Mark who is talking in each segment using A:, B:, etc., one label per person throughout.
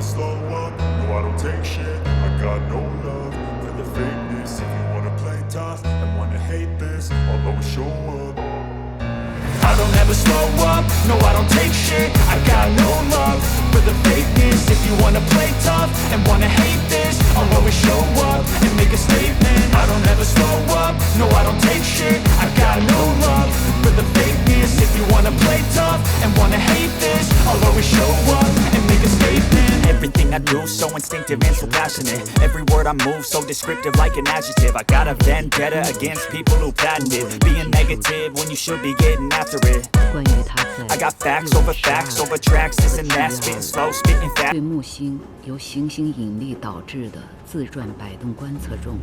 A: slow up, no I don't take shit. I got no love for the fakeness. If you wanna play tough and wanna hate this, I'll always show up. I don't ever slow up, no I don't take shit. I got no love for the fakeness. If you wanna play tough and wanna hate this, I'll always show up and make a statement. I don't ever slow up, no I don't take shit. I got no love for the fakeness. If you wanna play tough and wanna hate this, I'll always show up and make a statement.
B: Everything I do so instinctive and so passionate. Every word I move so descriptive like an adjective. I got a vendetta against people who patented being negative when you should be getting after it. I got facts over tracks, this and that, spitting slow, spitting fast.
C: 对木星由行星引力导致的自转摆动观测中，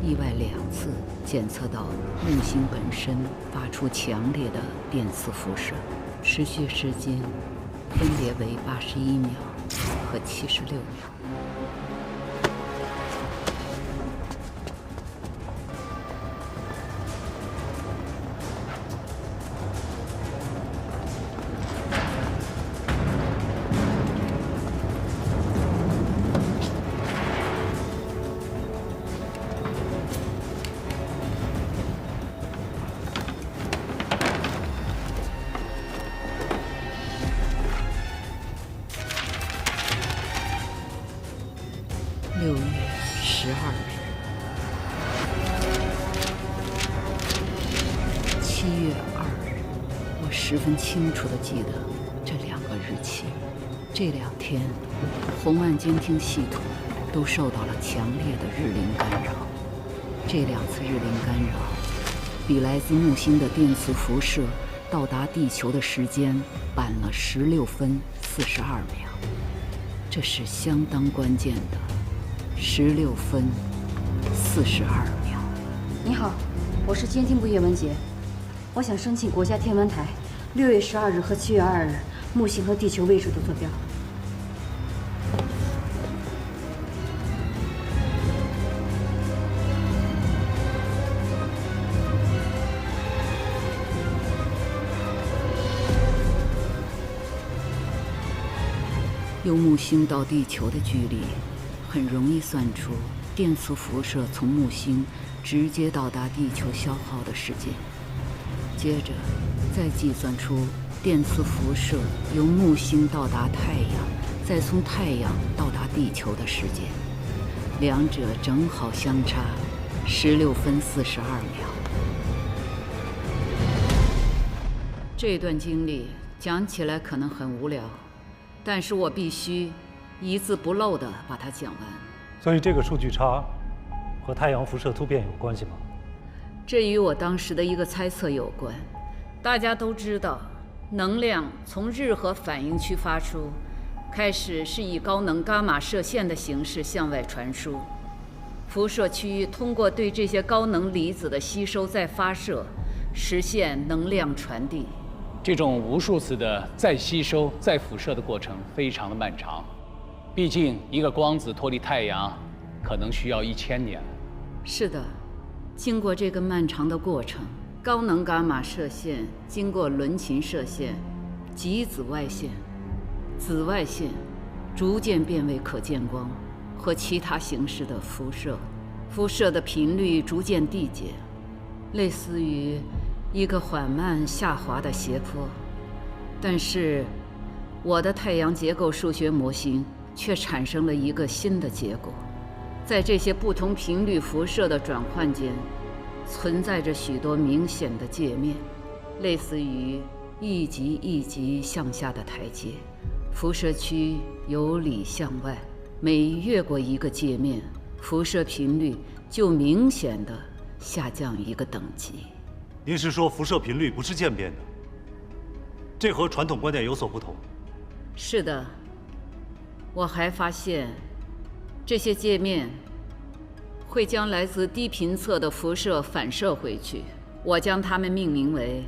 C: 意外2次检测到木星本身发出强烈的电磁辐射，持续时间分别为81秒和76秒。6月12日，7月2日，我十分清楚地记得这2个日期。这2天，红岸监听系统都受到了强烈的日龄干扰。这2次日龄干扰，比来自木星的电磁辐射到达地球的时间晚了16分42秒，这是相当关键的。16分42秒。
D: 你好，我是监听部叶文洁，我想申请国家天文台6月12日和7月2日木星和地球位置的坐标。
C: 由木星到地球的距离很容易算出电磁辐射从木星直接到达地球消耗的时间，接着再计算出电磁辐射由木星到达太阳，再从太阳到达地球的时间，两者正好相差16分42秒。这段经历讲起来可能很无聊，但是我必须一字不漏地把它讲完。
E: 所以这个数据差和太阳辐射突变有关系吗？
C: 这与我当时的一个猜测有关。大家都知道，能量从日核反应区发出，开始是以高能伽马射线的形式向外传输，辐射区通过对这些高能离子的吸收再发射，实现能量传递。
F: 这种无数次的再吸收、再辐射的过程非常的漫长，毕竟一个光子脱离太阳可能需要1000年。
C: 是的，经过这个漫长的过程，高能伽马射线经过伦琴射线、极紫外线、紫外线，逐渐变为可见光和其他形式的辐射，辐射的频率逐渐递减，类似于一个缓慢下滑的斜坡。但是我的太阳结构数学模型却产生了一个新的结果，在这些不同频率辐射的转换间存在着许多明显的界面，类似于一级一级向下的台阶，辐射区由里向外，每越过一个界面，辐射频率就明显地下降一个等级。
E: 您是说辐射频率不是渐变的？这和传统观点有所不同。
C: 是的，我还发现这些界面会将来自低频侧的辐射反射回去，我将它们命名为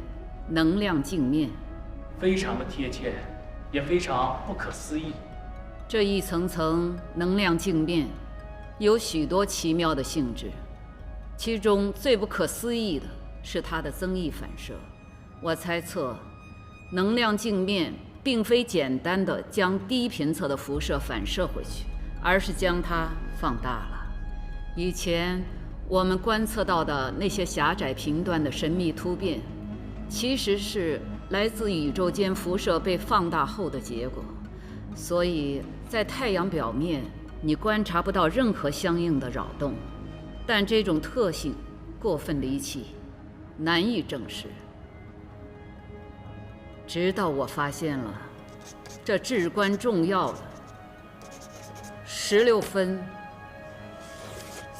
C: 能量镜面。
F: 非常的贴切，也非常不可思议。
C: 这一层层能量镜面有许多奇妙的性质，其中最不可思议的是它的增益反射。我猜测，能量镜面并非简单的将低频侧的辐射反射回去，而是将它放大了。以前我们观测到的那些狭窄频段的神秘突变，其实是来自宇宙间辐射被放大后的结果。所以在太阳表面，你观察不到任何相应的扰动，但这种特性过分离奇，难以证实。直到我发现了这至关重要的16分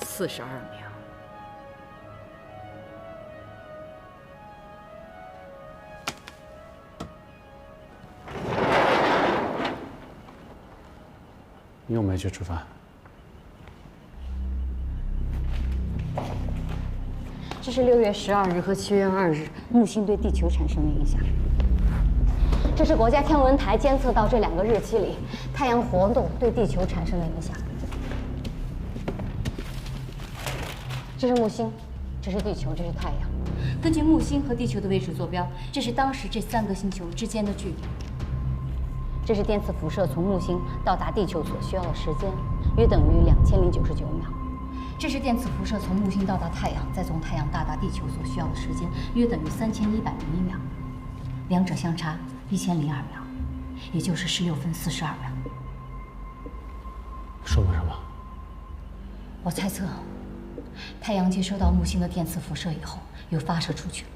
C: 42秒。
G: 你又没去吃饭？
D: 这是6月12日和7月2日木星对地球产生的影响。这是国家天文台监测到这2个日期里太阳活动对地球产生的影响。这是木星，这是地球，这是太阳。根据木星和地球的位置坐标，这是当时这3个星球之间的距离。这是电磁辐射从木星到达地球所需要的时间，约等于2099秒。这是电磁辐射从木星到达太阳，再从太阳到达地球所需要的时间，约等于3101秒。两者相差1002秒，也就是16分42秒。
G: 说明什么？
D: 我猜测，太阳接收到木星的电磁辐射以后，又发射出去了，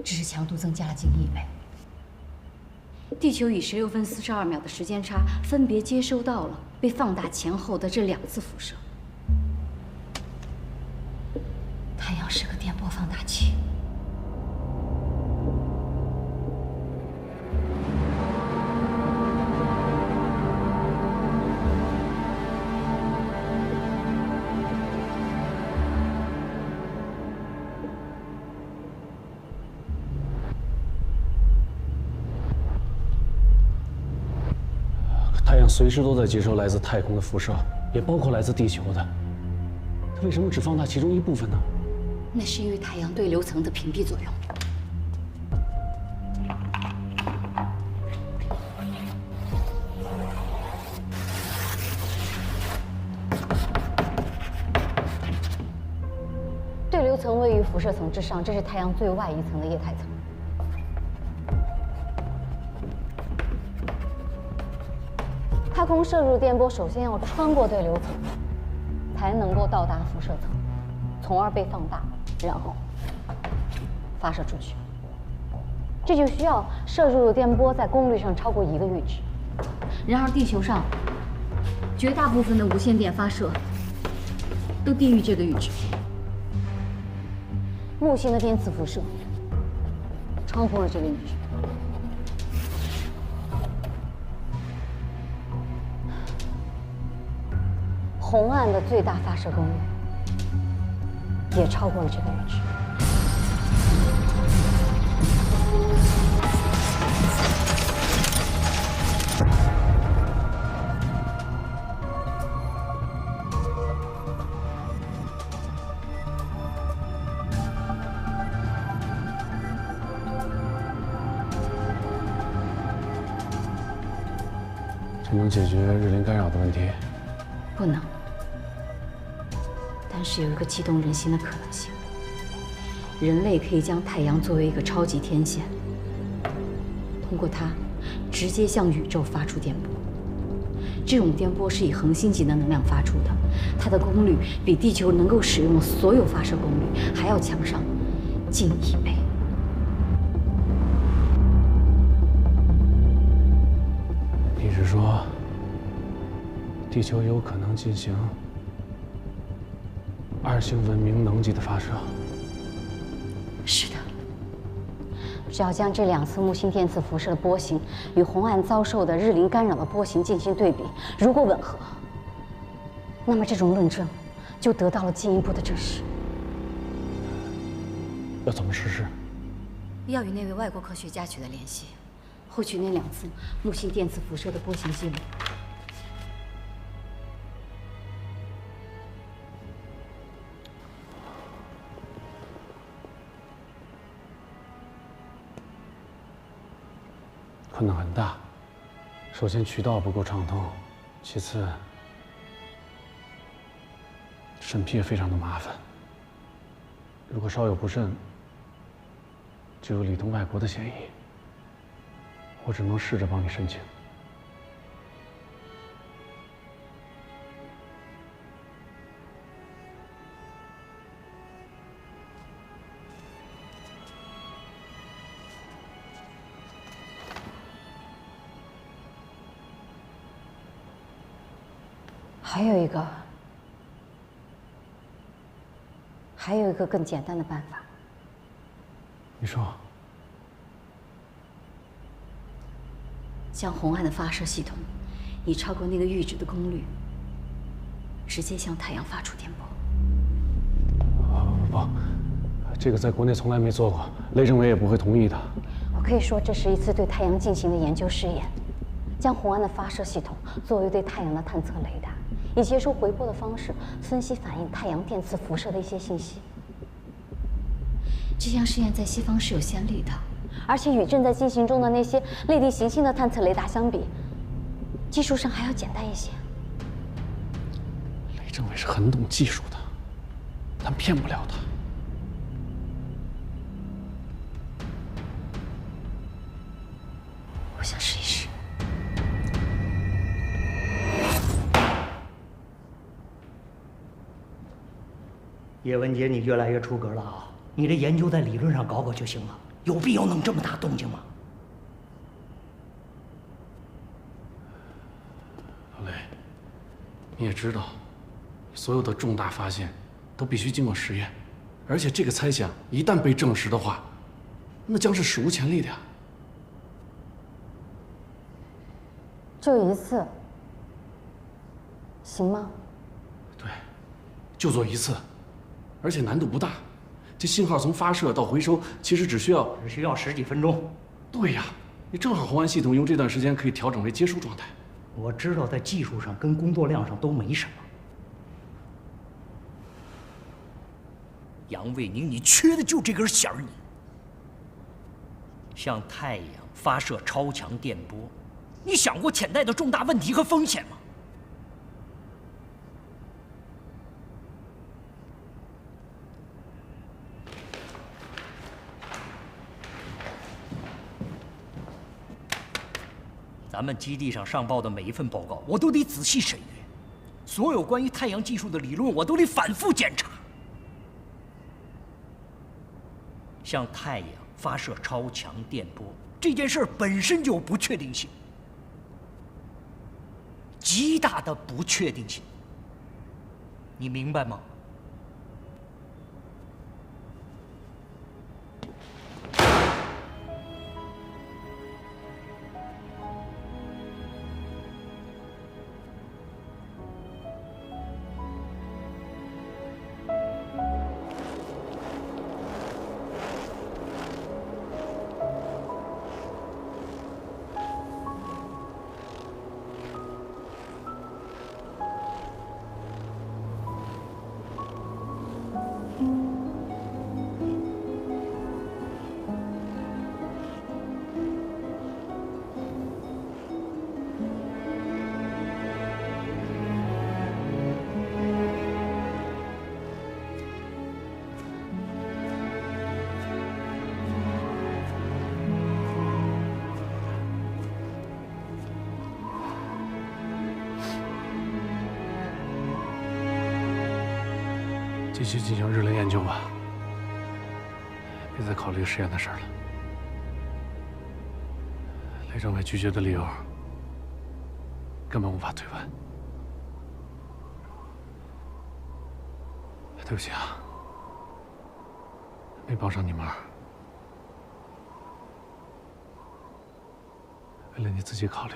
D: 只是强度增加了近1倍。地球以16分42秒的时间差，分别接收到了被放大前后的这2次辐射。太阳是个电波放大器。
G: 太阳随时都在接收来自太空的辐射，也包括来自地球的。它为什么只放大其中一部分呢？
D: 那是因为太阳对流层的屏蔽作用。对流层位于辐射层之上，这是太阳最外一层的液态层。太空摄入电波首先要穿过对流层，才能够到达辐射层，从而被放大，然后发射出去。这就需要摄入的电波在功率上超过1个阈值。然而地球上绝大部分的无线电发射都低于这个阈值。木星的电磁辐射超过了这个阈值。红岸的最大发射功率也超过了这个阈值。
G: 这能解决日邻干扰的问题？
D: 不能。但是有一个激动人心的可能性，人类可以将太阳作为一个超级天线，通过它直接向宇宙发出电波。这种电波是以恒星级的能量发出的，它的功率比地球能够使用的所有发射功率还要强上近1倍。
G: 你是说，地球有可能进行2星文明能级的发射？
D: 是的，只要将这2次木星电磁辐射的波形与红岸遭受的日邻干扰的波形进行对比，如果吻合，那么这种论证就得到了进一步的证实。
G: 要怎么实施？
D: 要与那位外国科学家取得联系，获取那2次木星电磁辐射的波形记录。
G: 困难很大。首先渠道不够畅通，其次审批也非常的麻烦。如果稍有不慎，就有里通外国的嫌疑。我只能试着帮你申请。
D: 还有一个更简单的办法。
G: 你说。
D: 将红岸的发射系统以超过那个阈值的功率，直接向太阳发出电波。
G: 不，这个在国内从来没做过，雷政委也不会同意的。
D: 我可以说，这是一次对太阳进行的研究试验，将红岸的发射系统作为对太阳的探测雷达，以接收回波的方式分析反映太阳电磁辐射的一些信息。这项试验在西方是有先例的。而且与正在进行中的那些类地行星的探测雷达相比，技术上还要简单一些。
G: 雷政委是很懂技术的，咱骗不了他。
D: 我想试一试。
H: 叶文洁，你越来越出格了啊！你的研究在理论上搞搞就行了。有必要弄这么大动静吗？
G: 老雷，你也知道，所有的重大发现都必须经过实验，而且这个猜想一旦被证实的话，那将是史无前例的呀。
D: 就一次，行吗？
G: 对，就做一次，而且难度不大。这信号从发射到回收，其实只需要
H: 10几分钟。
G: 对呀，你正好红岸系统用这段时间可以调整为接收状态。
H: 我知道在技术上跟工作量上都没什么。杨卫宁，你缺的就这根弦儿，你向太阳发射超强电波，你想过潜在的重大问题和风险吗？咱们基地上上报的每一份报告，我都得仔细审阅，所有关于太阳技术的理论，我都得反复检查。向太阳发射超强电波这件事本身就有不确定性，极大的不确定性，你明白吗？
G: 继续进行日轮研究吧，别再考虑实验的事儿了。雷政委拒绝的理由根本无法推翻。对不起啊，没帮上你忙。为了你自己考虑，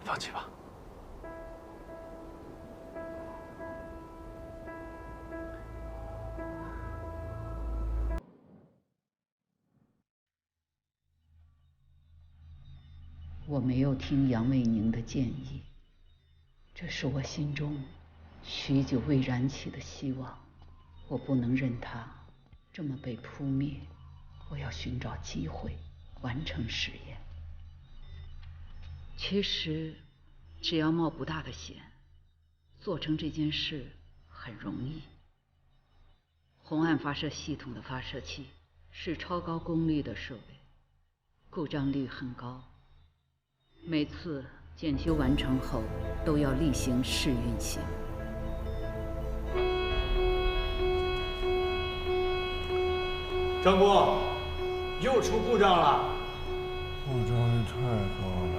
G: 放弃吧。
C: 我没有听杨卫宁的建议，这是我心中许久未燃起的希望，我不能任它这么被扑灭，我要寻找机会完成实验。其实，只要冒不大的险，做成这件事很容易。红岸发射系统的发射器是超高功率的设备，故障率很高。每次检修完成后，都要例行试运行。
I: 张工，又出故障了。
J: 故障率太高了，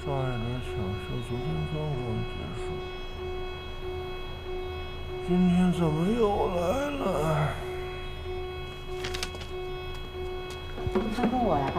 J: 上一轮抢修昨天刚刚结束，今天怎么又来了？
D: 张工，我来吧。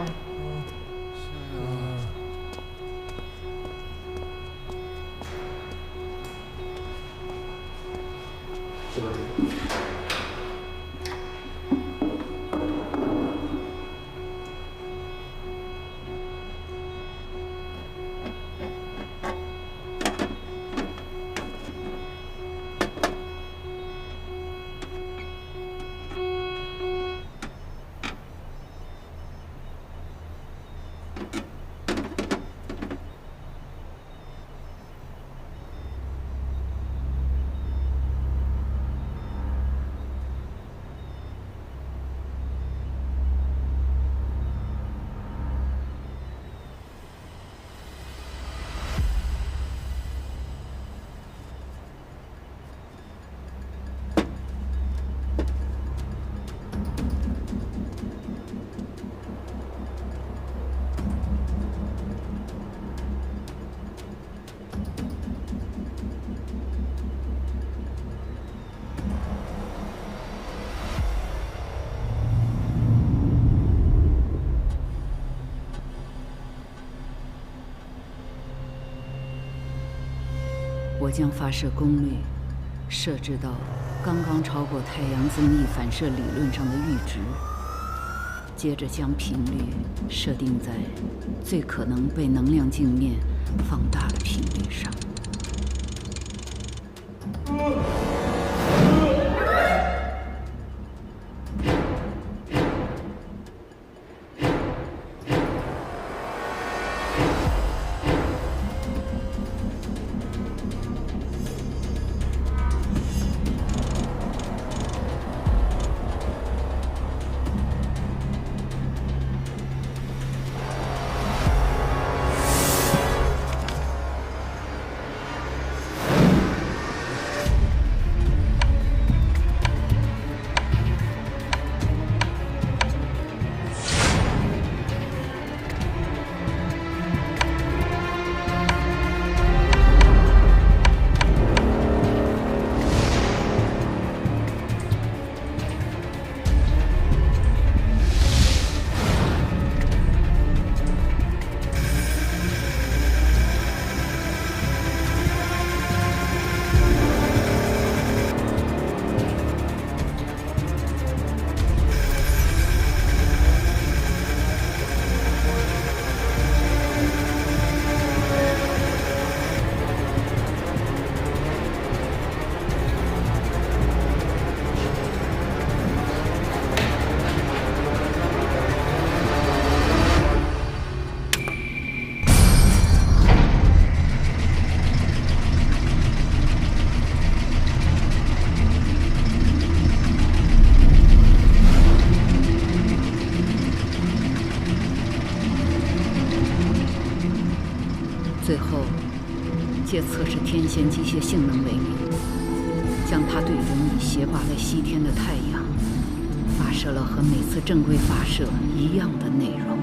C: 我将发射功率设置到刚刚超过太阳增益反射理论上的阈值，接着将频率设定在最可能被能量镜面放大的频率上。最后，借测试天线机械性能为名，将它对准已斜挂在西天的太阳，发射了和每次正规发射一样的内容。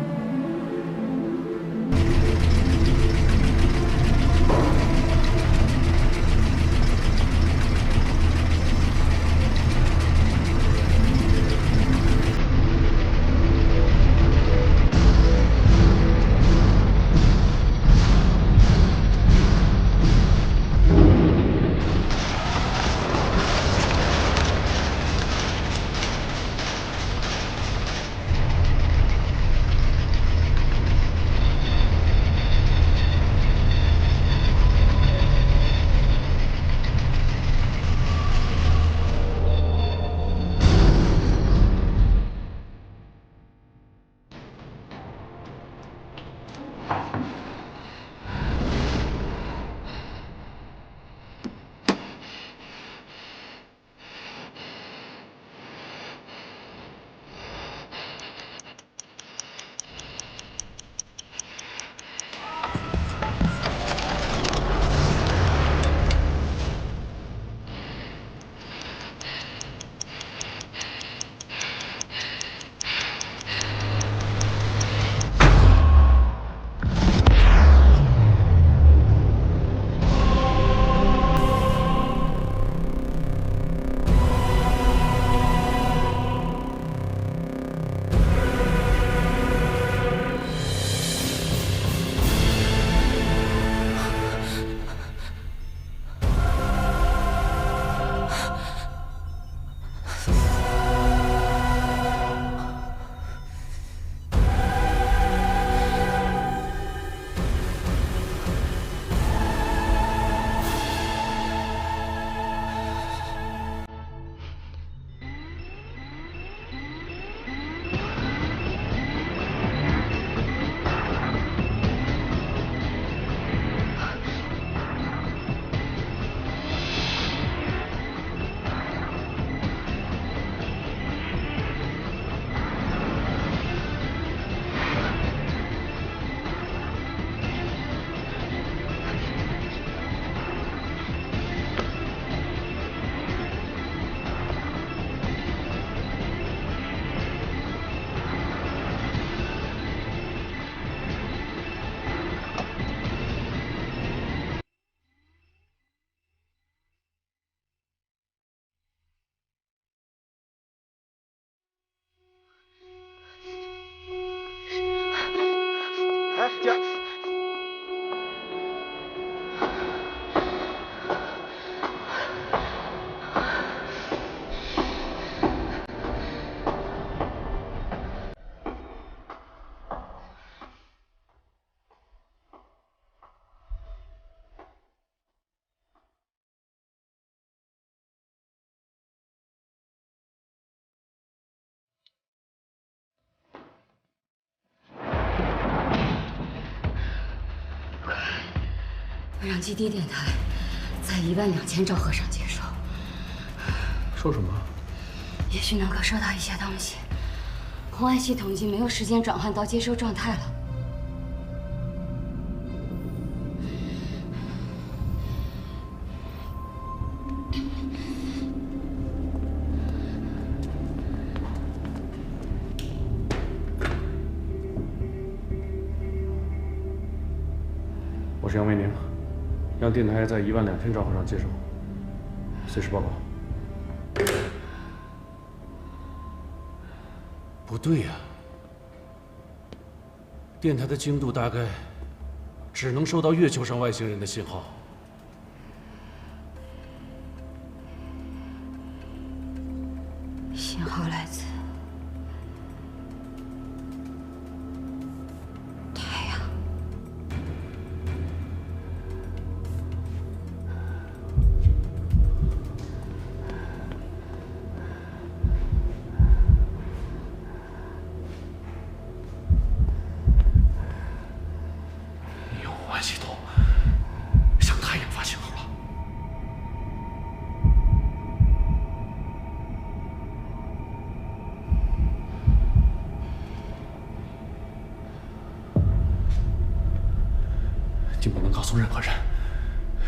D: 让基地电台在12000兆赫上接收。
G: 说什么？
D: 也许能够收到一些东西。红外系统已经没有时间转换到接收状态了。
G: 我是杨维宁，让电台在12000兆赫上接收，随时报告。不对呀，电台的精度大概只能收到月球上外星人的信号。
D: 信号来自太阳。
G: 你用红外系统向太阳发信号了。你不能告诉任何人，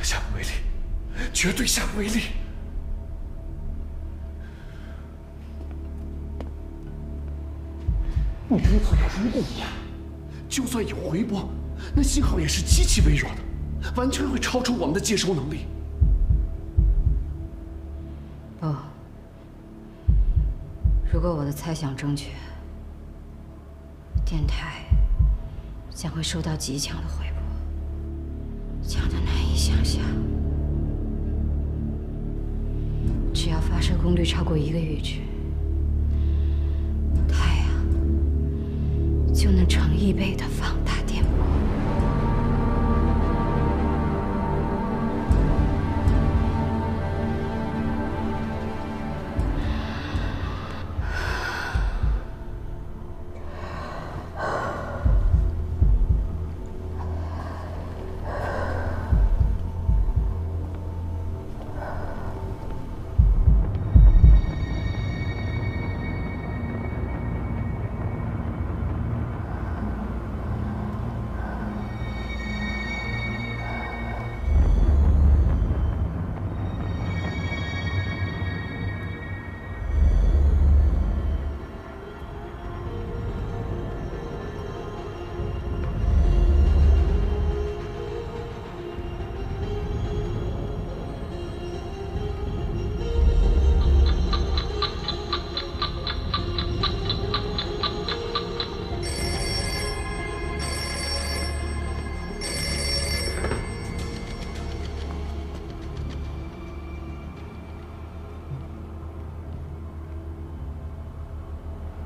G: 下不为例，绝对下不为例。你这一测有什么不一样？就算有回波，那信号也是极其微弱的，完全会超出我们的接收能力。
D: 不，如果我的猜想正确，电台将会收到极强的回波，强得难以想象。只要发射功率超过1个阈值，太阳就能成1倍的放大电波。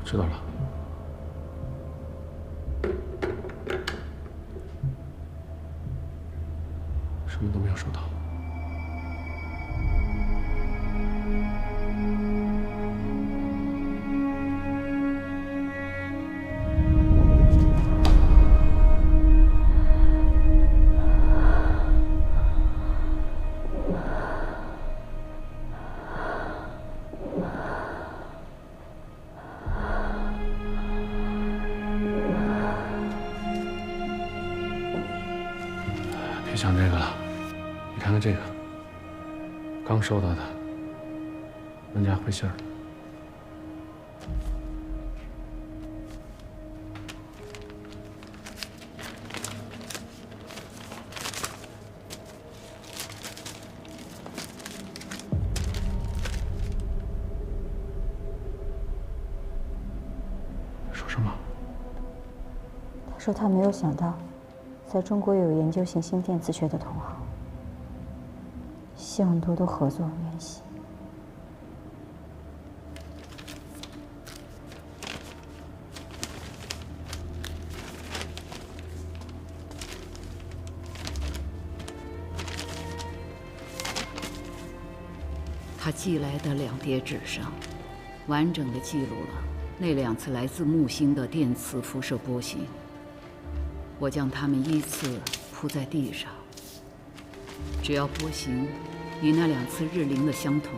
G: 知道了。什么都没有收到。别想这个了，你看看这个，刚收到的，文家回信儿。说什么？
K: 他说他没有想到，在中国有研究行星电磁学的同行，希望多多合作联系。
C: 他寄来的2叠纸上，完整的记录了那2次来自木星的电磁辐射波形。我将它们依次铺在地上，只要波形与那2次日灵的相同，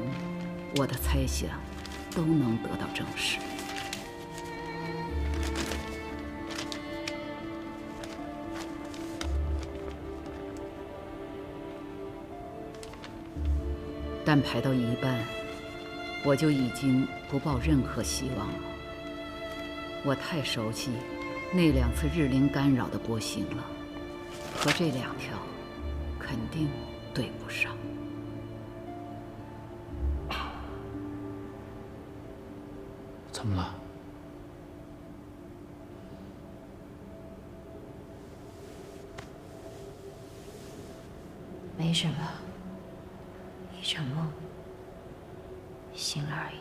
C: 我的猜想都能得到证实。但排到一半，我就已经不抱任何希望了。我太熟悉那2次日灵干扰的波形了，和这2条肯定对不上。
G: 怎么了？
K: 没什么，一场梦，醒了而已。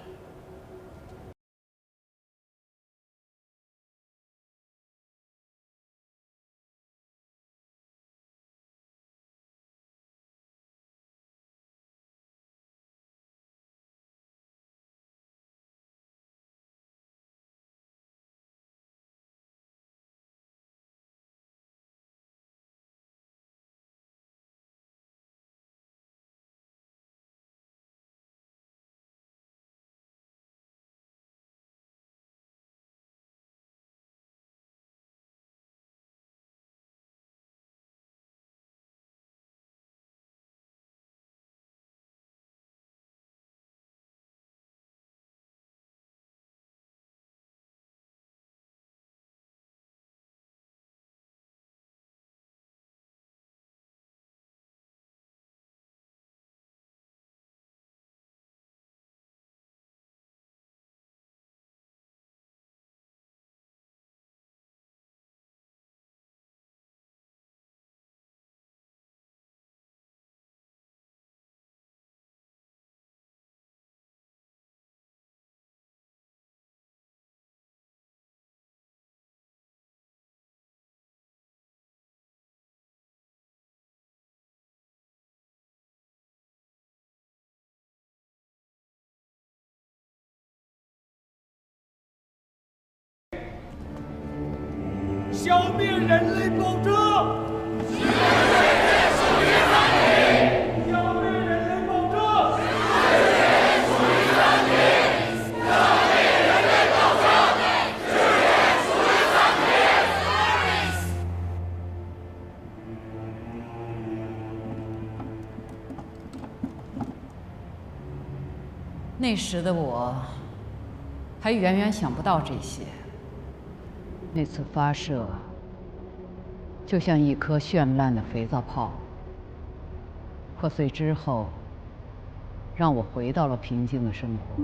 I: 消灭人类暴政！消灭人类暴政！
C: 那时的我，还远远想不到这些。那次发射，就像一颗绚烂的肥皂泡，破碎之后，让我回到了平静的生活。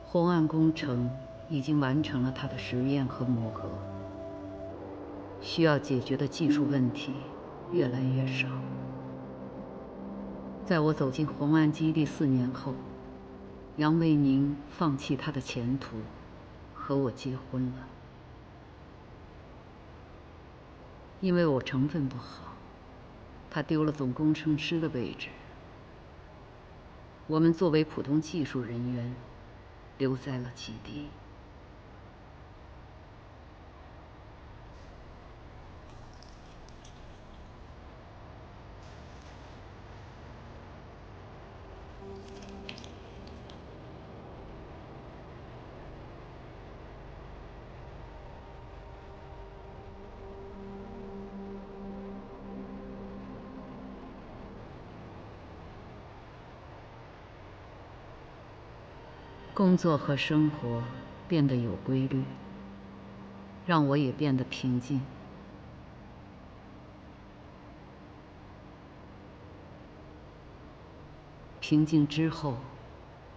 C: 红岸工程已经完成了它的实验和磨合，需要解决的技术问题越来越少。在我走进红岸基地4年后，杨卫宁放弃他的前途，和我结婚了。因为我成分不好，他丢了总工程师的位置。我们作为普通技术人员，留在了基地。工作和生活变得有规律，让我也变得平静。平静之后，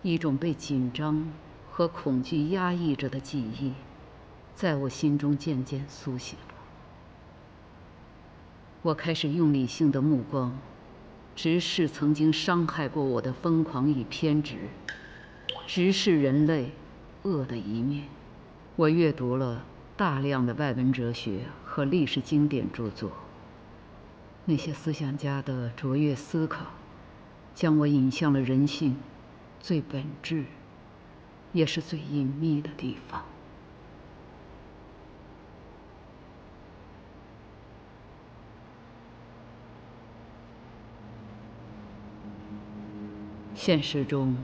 C: 一种被紧张和恐惧压抑着的记忆，在我心中渐渐苏醒了。我开始用理性的目光，直视曾经伤害过我的疯狂与偏执，直视人类恶的一面。我阅读了大量的外文哲学和历史经典著作，那些思想家的卓越思考，将我引向了人性最本质，也是最隐秘的地方。现实中，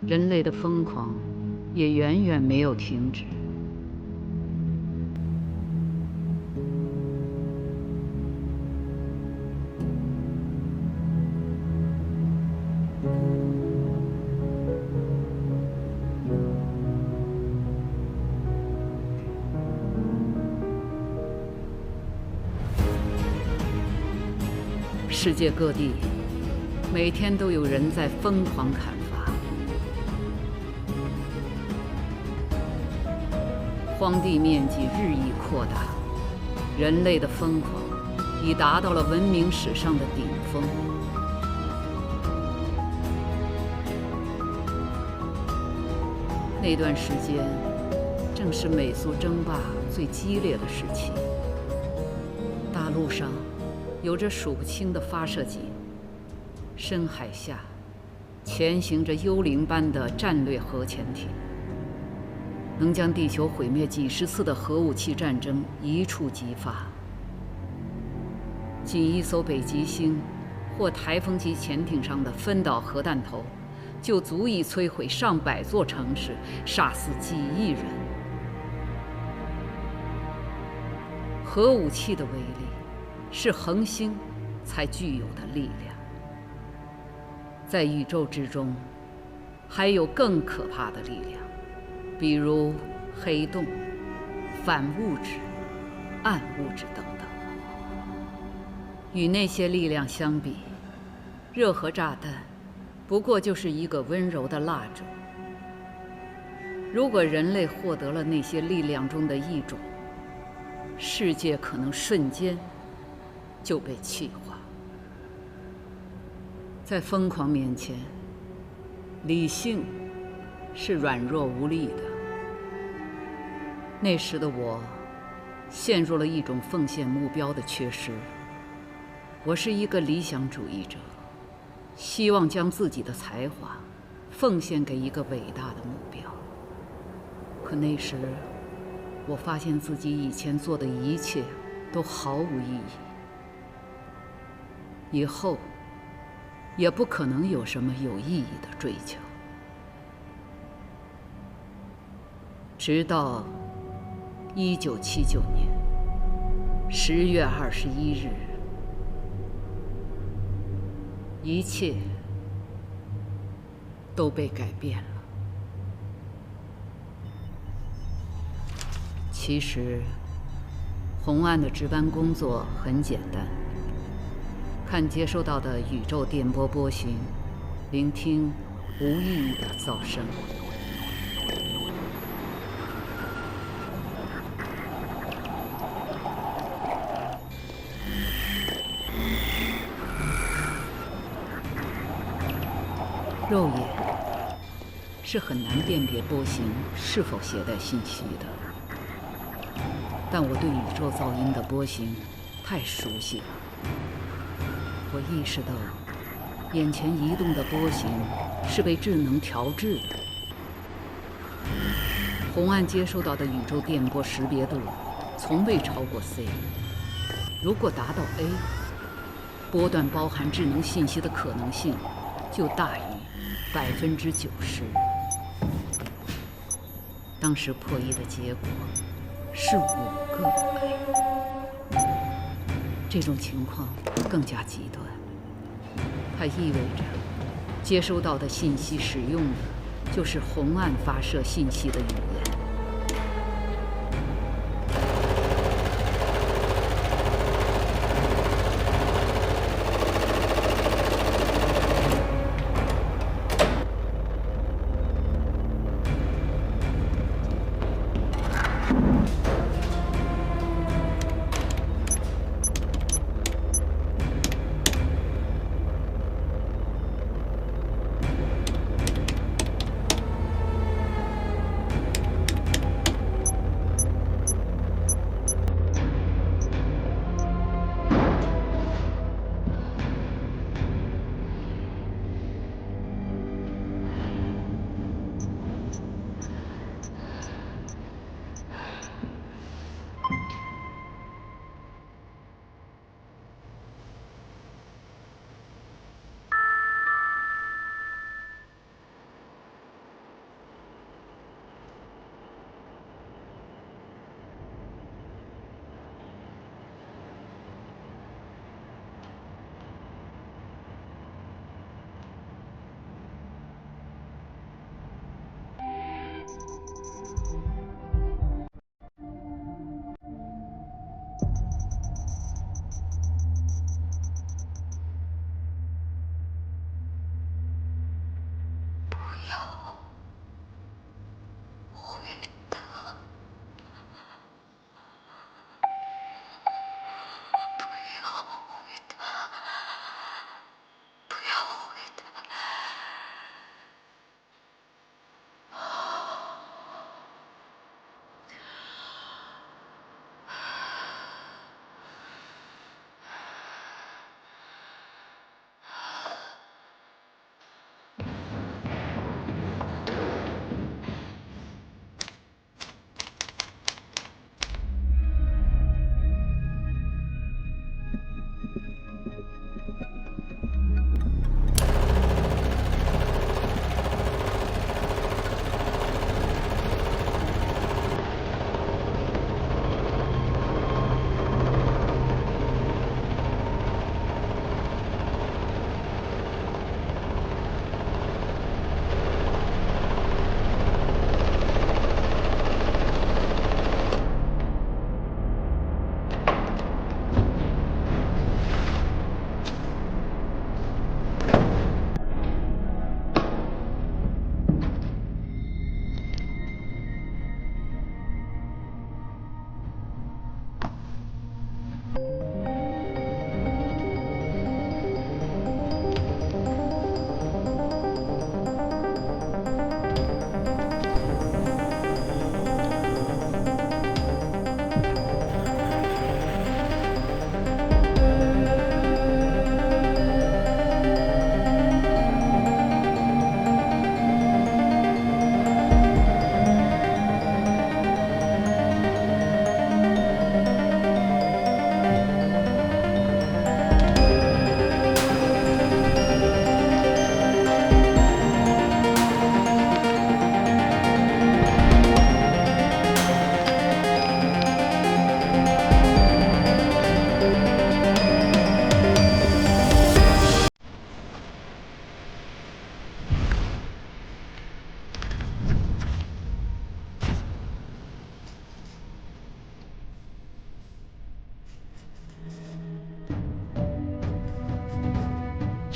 C: 人类的疯狂也远远没有停止。世界各地，每天都有人在疯狂砍伐。荒地面积日益扩大，人类的疯狂已达到了文明史上的顶峰。那段时间，正是美苏争霸最激烈的时期。大陆上有着数不清的发射井，深海下潜行着幽灵般的战略核潜艇，能将地球毁灭几十次的核武器战争一触即发。仅一艘北极星或台风级潜艇上的分导核弹头，就足以摧毁上百座城市，杀死几亿人。核武器的威力是恒星才具有的力量。在宇宙之中，还有更可怕的力量，比如黑洞、反物质、暗物质等等。与那些力量相比，热核炸弹不过就是一个温柔的蜡烛。如果人类获得了那些力量中的一种，世界可能瞬间就被气化。在疯狂面前，理性是软弱无力的。那时的我陷入了一种奉献目标的缺失。我是一个理想主义者，希望将自己的才华奉献给一个伟大的目标。可那时我发现自己以前做的一切都毫无意义，以后也不可能有什么有意义的追求。直到1979年10月21日，一切都被改变了。其实，红岸的值班工作很简单：看接收到的宇宙电波波形，聆听无意义的噪声。肉眼是很难辨别波形是否携带信息的。但我对宇宙噪音的波形太熟悉了，我意识到眼前移动的波形是被智能调制的。红岸接收到的宇宙电波识别度从未超过 C， 如果达到 A， 波段包含智能信息的可能性就大于90%。当时破译的结果是5个 A， 这种情况更加极端，它意味着接收到的信息使用的就是红岸发射信息的语言。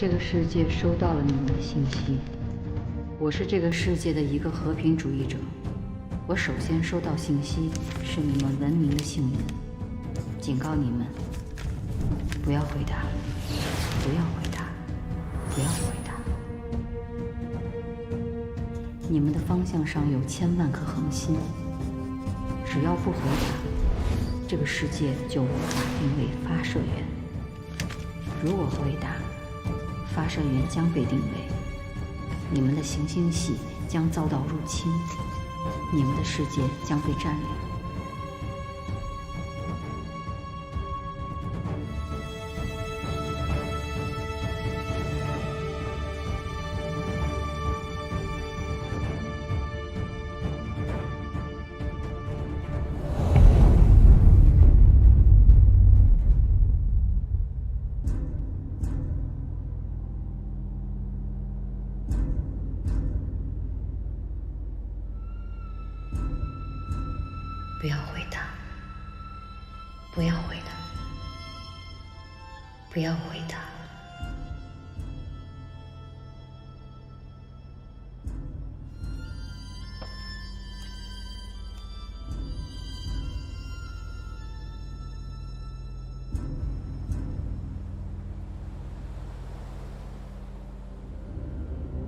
C: 这个世界收到了你们的信息。我是这个世界的一个和平主义者。我首先收到信息是你们文明的信任，警告你们，不要回答，不要回答，不要回答。你们的方向上有1000万颗恒星，只要不回答，这个世界就无法定位发射源。如果回答，发射源将被定位，你们的行星系将遭到入侵，你们的世界将被占领。不要回答，不要回答，不要回答。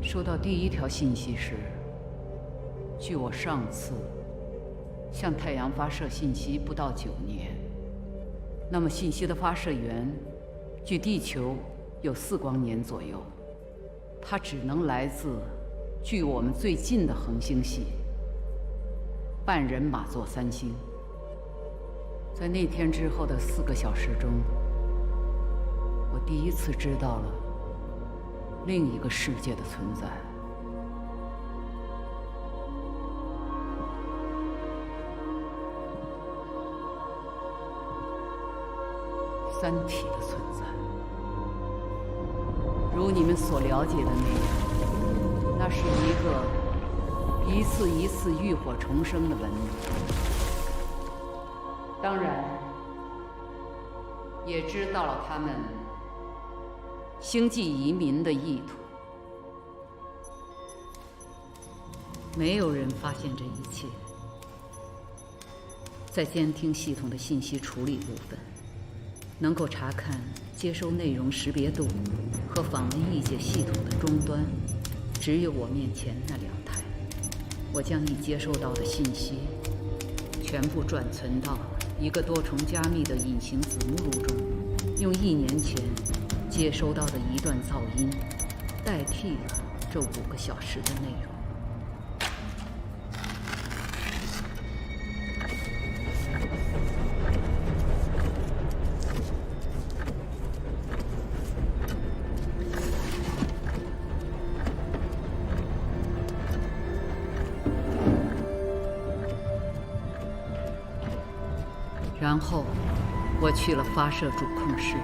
C: 收到第一条信息时，距我上次向太阳发射信息不到9年，那么信息的发射源距地球有4光年左右，它只能来自距我们最近的恒星系——半人马座3星。在那天之后的4个小时中，我第一次知道了另一个世界的存在。三体的存在，如你们所了解的那样，那是一个一次一次浴火重生的文明。当然，也知道了他们星际移民的意图。没有人发现这一切。在监听系统的信息处理部分，能够查看接收内容识别度和访问异界系统的终端，只有我面前那2台。我将已接收到的信息全部转存到一个多重加密的隐形子目录中，用1年前接收到的一段噪音代替了这5个小时的内容。然后，我去了发射主控室。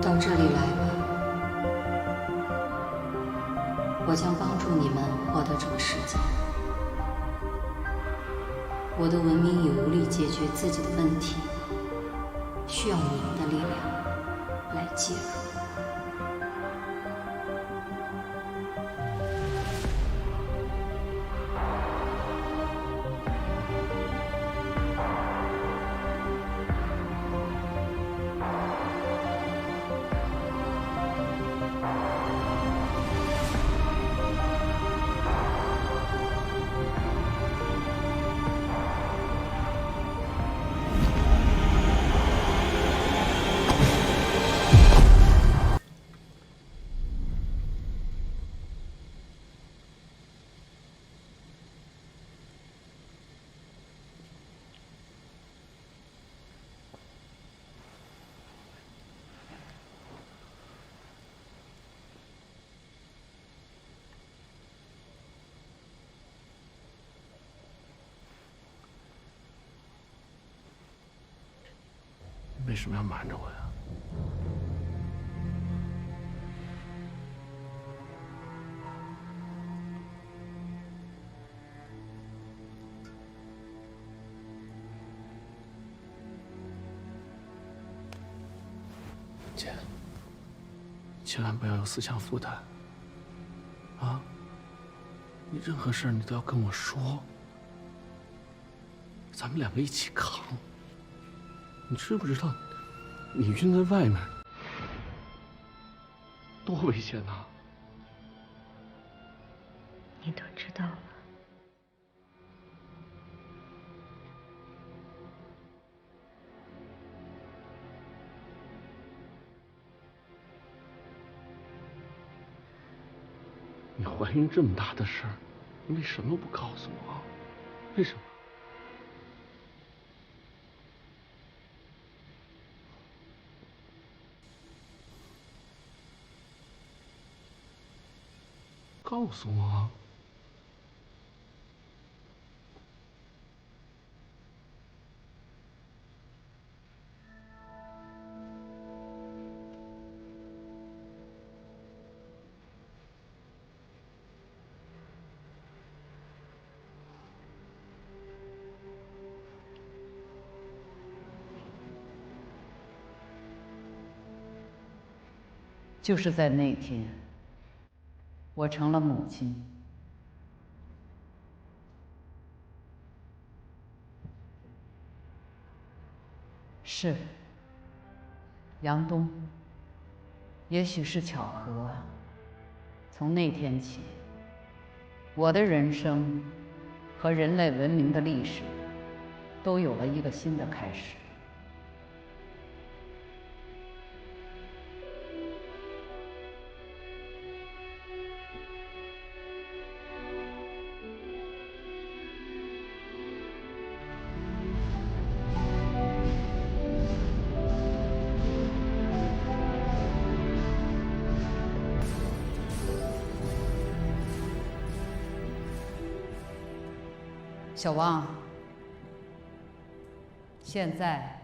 D: 到这里来吧，我将帮助你们获得这个世界。我的文明已无力解决自己的问题，需要你们的力量来介入。
G: 为什么要瞒着我呀？姐，千万不要有思想负担啊！你任何事你都要跟我说，咱们两个一起扛。你知不知道，你晕在外面多危险呐！
K: 你都知道了。
G: 你怀孕这么大的事儿，你为什么不告诉我？为什么？告诉我。
C: 就是在那天，我成了母亲。是，杨东。也许是巧合，从那天起，我的人生和人类文明的历史都有了一个新的开始。小王，现在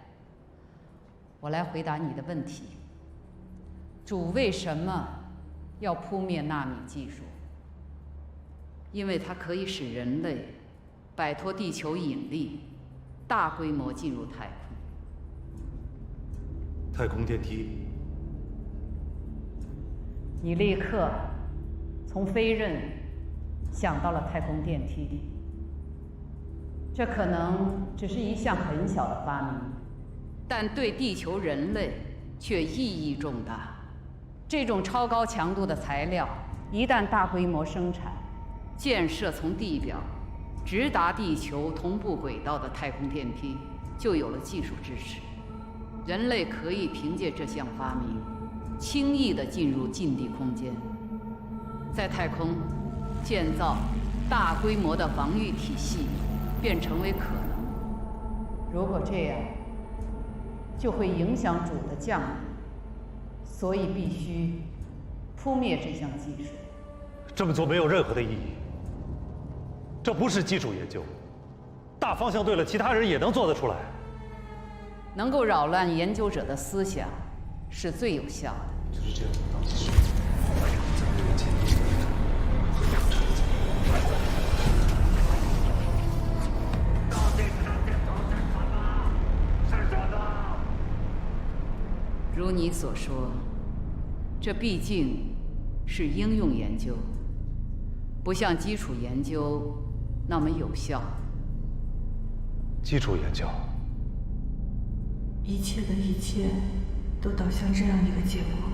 C: 我来回答你的问题。主为什么要扑灭纳米技术？因为它可以使人类摆脱地球引力，大规模进入太空。
E: 太空电梯。
C: 你立刻从飞刃想到了太空电梯。这可能只是一项很小的发明，但对地球人类却意义重大。这种超高强度的材料，一旦大规模生产，建设从地表直达地球同步轨道的太空电梯就有了技术支持。人类可以凭借这项发明，轻易地进入近地空间，在太空建造大规模的防御体系。便成为可能。如果这样，就会影响主的降临，所以必须扑灭这项技术。
E: 这么做没有任何的意义。这不是基础研究，大方向对了，其他人也能做得出来。
C: 能够扰乱研究者的思想，是最有效的。
G: 就是这样的倒计时，在我前面会养成。
C: 如你所说，这毕竟是应用研究，不像基础研究那么有效。
E: 基础研究，
K: 一切的一切都导向这样一个结果。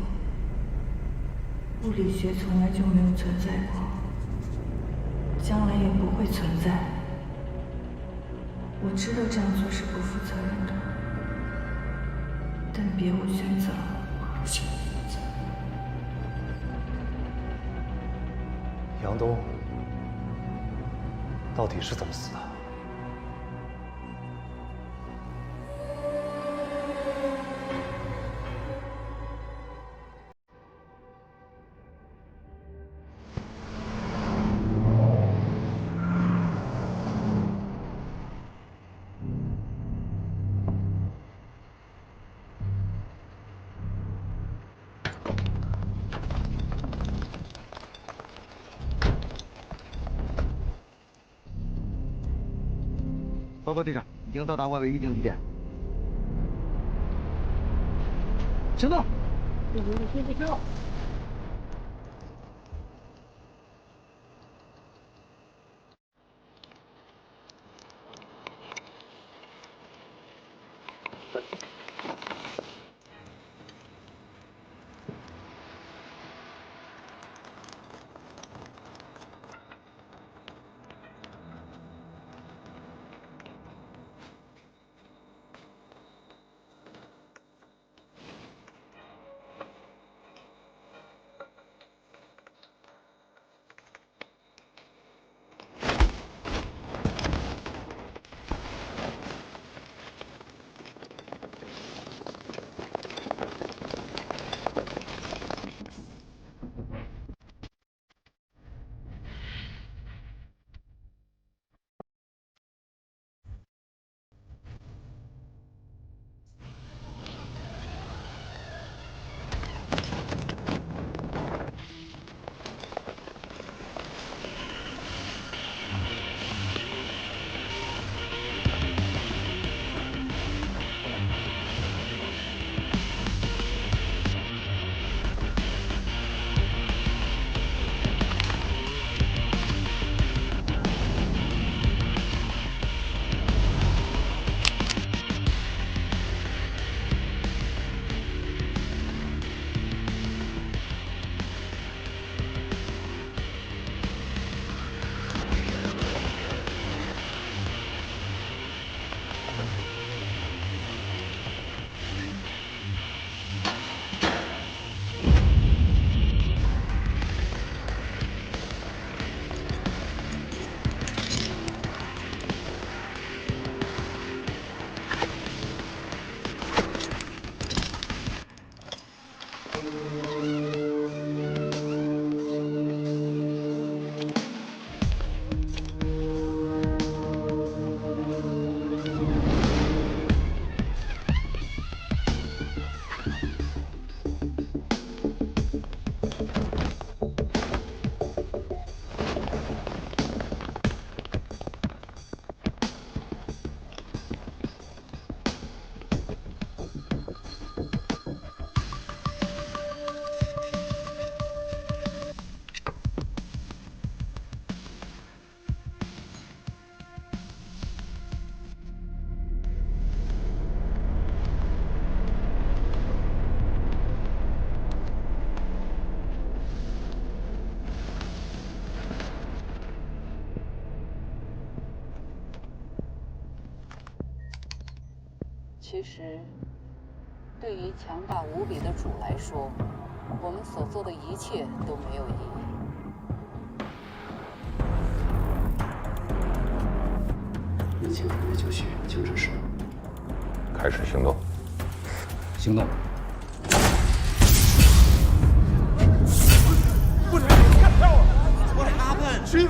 K: 物理学从来就没有存在过，将来也不会存在。我知道这样做是不负责任的，但别无选择。
E: 杨东到底是怎么死的？
L: 报告队长，已经到达外围预定地点。行动！恢复车辆。
C: 其实，对于强大无比的主来说，我们所做的一切都没有意义。
G: 年轻人的就绪，请指示。
M: 开始行动。
F: 行动。
I: What happened? Shoot!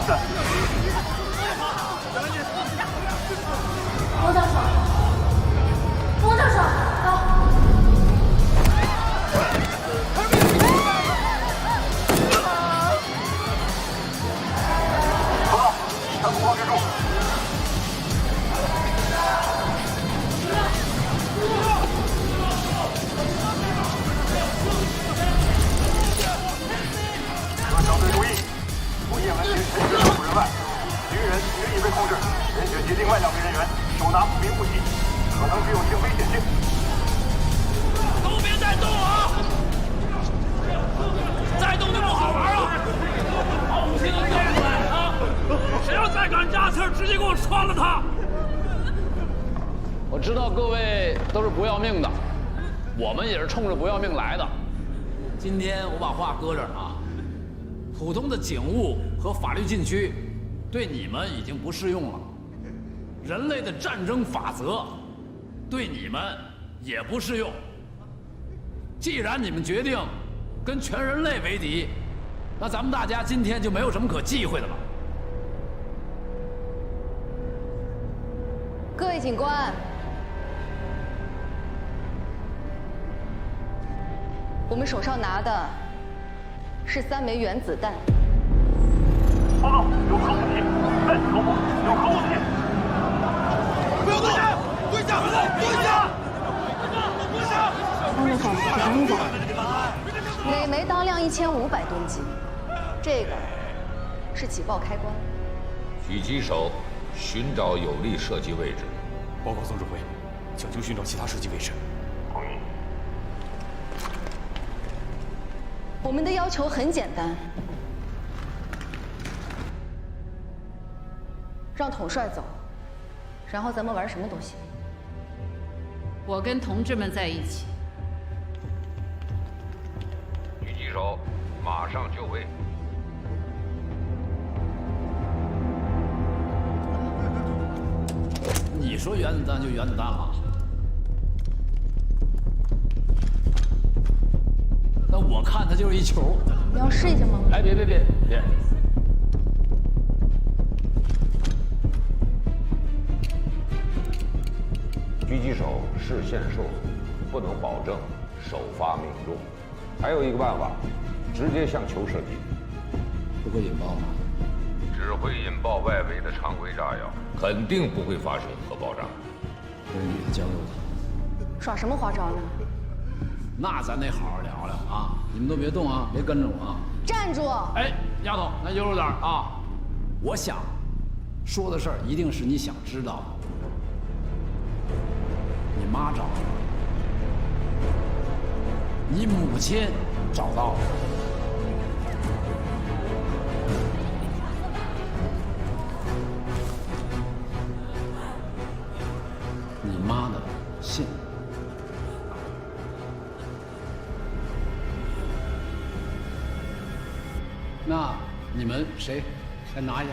N: 子。
O: 王教授，王教授，走。
N: 报告，全部控制住。各小队注意，午夜文明全线部署人外，敌人已被控制，人血及另外2名人员手拿不明物体，可能具有性危险性。
I: 都别再动啊！再动就不好玩了。把武器都交出来啊！谁要再敢扎刺儿，直接给我穿了他！
P: 我知道各位都是不要命的，我们也是冲着不要命来的。今天我把话搁这儿啊，普通的警务和法律禁区对你们已经不适用了，人类的战争法则对你们也不适用。既然你们决定跟全人类为敌，那咱们大家今天就没有什么可忌讳的了。
D: 各位警官，我们手上拿的是3枚原子弹。
N: 报告，有核武器，在头部有核武器。不要动！跪下！跪下！
D: 安总，安总，每枚当量1500吨级，这个是起爆开关。
M: 狙击手寻找有利射击位置。
Q: 报告总指挥，请求寻找其他射击位置。
N: 同意。
D: 我们的要求很简单，让统帅走，然后咱们玩什么都行。
C: 我跟同志们在一起。
M: 狙击手，马上就位。
P: 你说原子弹就原子弹了，那我看它就是一球。
D: 你要试一下吗？
P: 哎，别！
M: 狙击手视线受损，不能保证首发命中。还有一个办法，直接向球射击。
P: 不会引爆吗？
M: 只会引爆外围的常规炸药，肯定不会发生核爆炸。
P: 这是你的交给我。
D: 耍什么花招呢？
P: 那咱得好好聊聊啊！你们都别动啊，别跟着我啊！
D: 站住！
P: 哎，丫头，咱悠着点啊！我想说的事儿一定是你想知道的。你妈找着了，你母亲找到了。你妈的信。那你们谁来拿一下？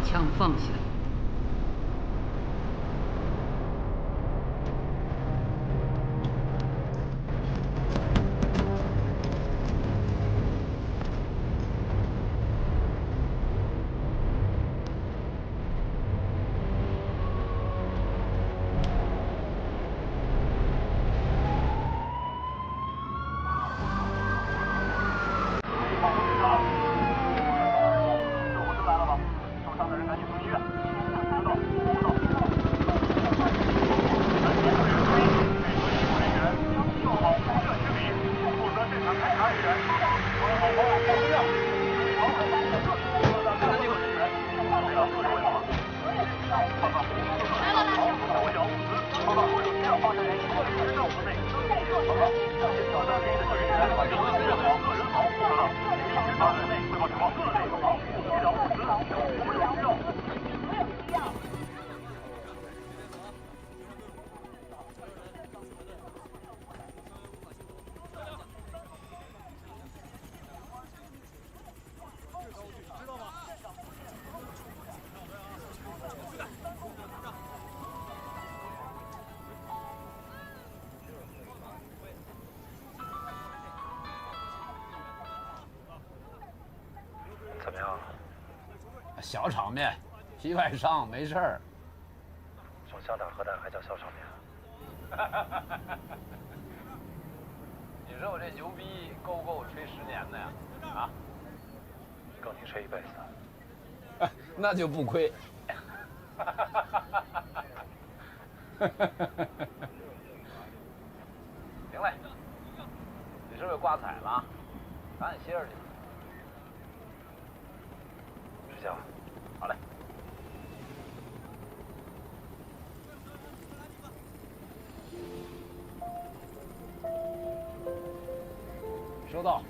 C: 枪放下。
P: 怎么样？小场面，皮外伤，没事儿。
Q: 从小打核弹还叫小场面？
P: 你说我这牛逼够不够我吹10年的呀？啊？
Q: 够你吹1辈子。
P: 那就不亏。行嘞，你是不是挂彩了？赶紧歇着去。睡觉。好嘞。收到。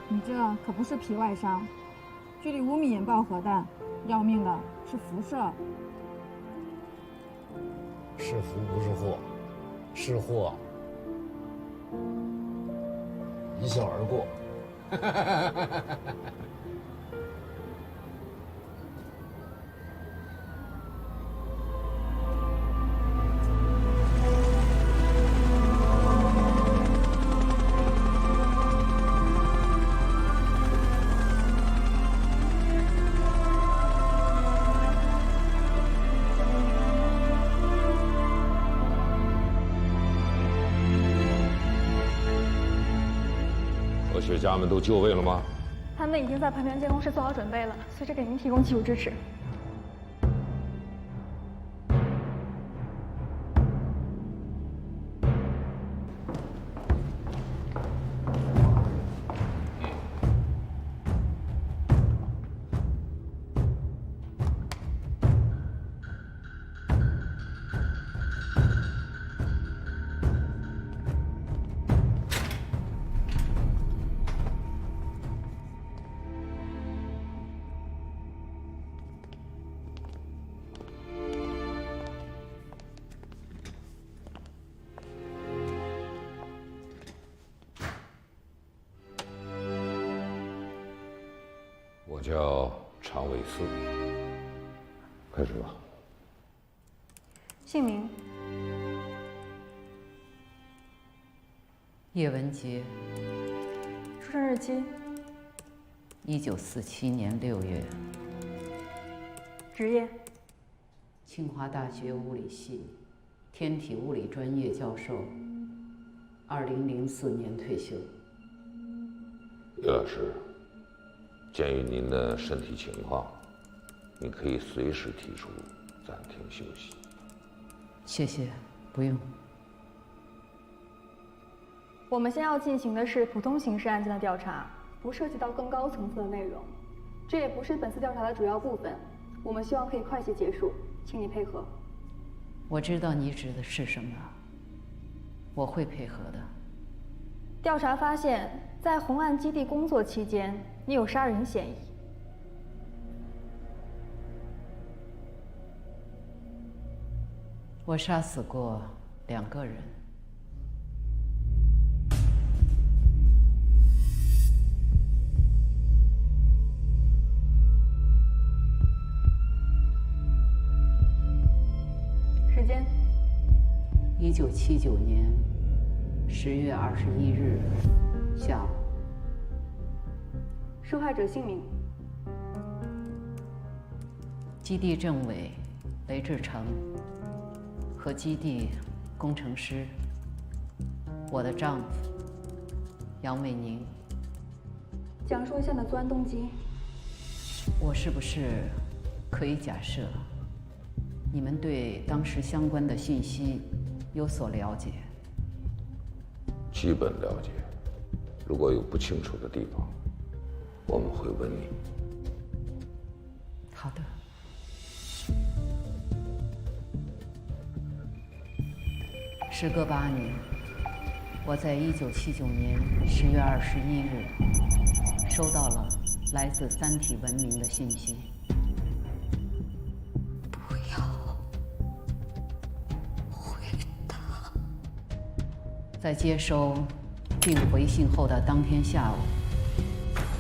R: 你这可不是皮外伤，距离5米引爆核弹，要命的是辐射。
S: 是福不是祸，是祸，一笑而过。
M: 科学家们都就位了吗？
K: 他们已经在盘旋监控室做好准备了，随时给您提供技术支持。
M: 我叫常伟四，开始吧。
K: 姓名：
C: 叶文洁，
K: 出生日期
C: ，1947年6月，
K: 职业：
C: 清华大学物理系天体物理专业教授，2004年退休。
M: 叶老师，鉴于您的身体情况，您可以随时提出暂停休息。
C: 谢谢，不用。
K: 我们现在要进行的是普通刑事案件的调查，不涉及到更高层次的内容，这也不是本次调查的主要部分。
T: 我们希望可以快些结束，请你配合。
C: 我知道你指的是什么，我会配合的。
T: 调查发现，在红岸基地工作期间，你有杀人嫌疑。
C: 我杀死过2个人。
T: 时间
C: ：1979年10月21日下午。
T: 受害者姓名：
C: 基地政委雷志成和基地工程师，我的丈夫杨伟宁。
T: 讲述一下你的作案动机。
C: 我是不是可以假设你们对当时相关的信息有所了解？
M: 基本了解，如果有不清楚的地方，我们会问你。
C: 好的。时隔8年，我在1979年10月21日收到了来自三体文明的信息。
O: 不要回答。
C: 在接收并回信后的当天下午，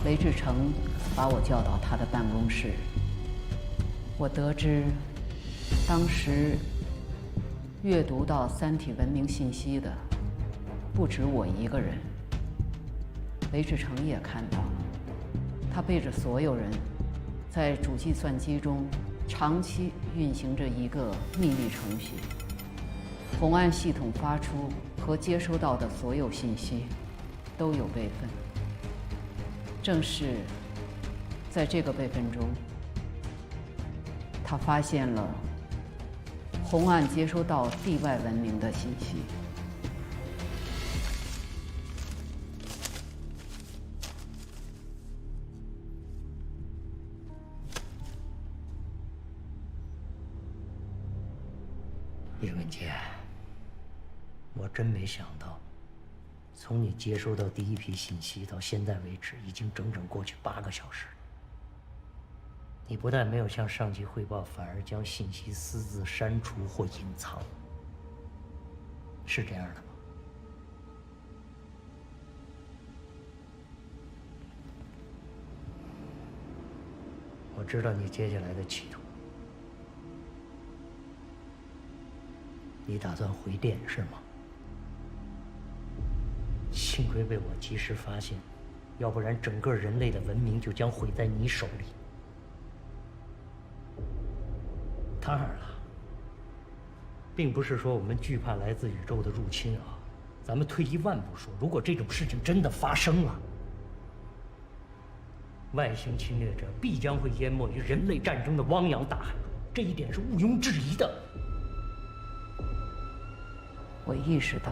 C: 雷志成把我叫到他的办公室。我得知，当时阅读到三体文明信息的不止我一个人。雷志成也看到了，他背着所有人，在主计算机中长期运行着一个秘密程序。红岸系统发出和接收到的所有信息都有备份。正是在这个备份中，他发现了红岸接收到地外文明的信息。
H: 叶文杰，我真没想到，从你接收到第一批信息到现在为止，已经整整过去8个小时。你不但没有向上级汇报，反而将信息私自删除或隐藏，是这样的吗？我知道你接下来的企图，你打算回电是吗？幸亏被我及时发现，要不然整个人类的文明就将毁在你手里。当然了，并不是说我们惧怕来自宇宙的入侵啊。咱们退一万步说，如果这种事情真的发生了，外星侵略者必将会淹没于人类战争的汪洋大海中，这一点是毋庸置疑的。
C: 我意识到，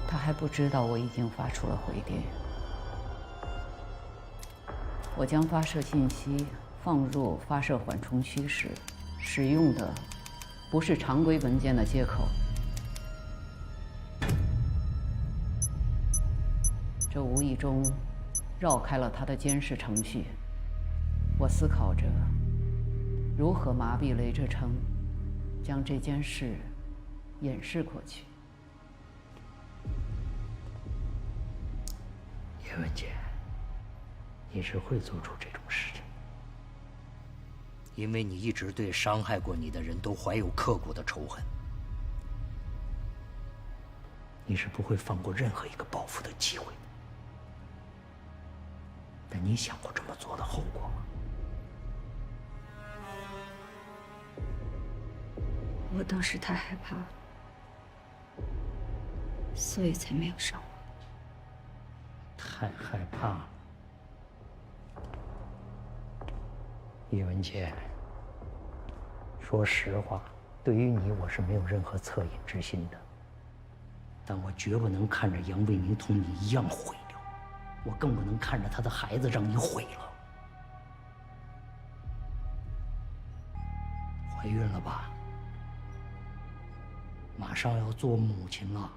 C: 他还不知道我已经发出了回电。我将发射信息放入发射缓冲区时，使用的不是常规文件的接口。这无意中绕开了他的监视程序。我思考着如何麻痹雷志成，将这件事掩饰过去。
H: 叶文杰，你是会做出这种事情，因为你一直对伤害过你的人都怀有刻骨的仇恨，你是不会放过任何一个报复的机会的。但你想过这么做的后果吗？
O: 我当时太害怕了，所以才没有上网。
H: 太害怕了，叶文杰。说实话，对于你，我是没有任何恻隐之心的。但我绝不能看着杨卫宁同你一样毁掉，我更不能看着他的孩子让你毁了。怀孕了吧？马上要做母亲了。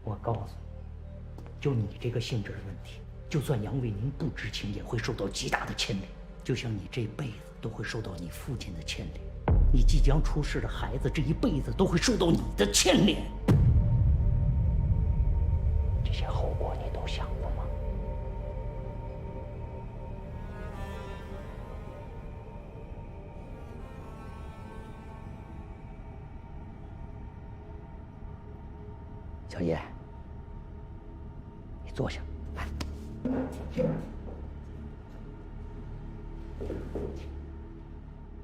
H: 我告诉你，就你这个性质的问题，就算杨卫宁不知情，也会受到极大的牵连。就像你这辈子都会受到你父亲的牵连，你即将出世的孩子这一辈子都会受到你的牵连。这些后果你都想过吗？小叶，你坐下，来。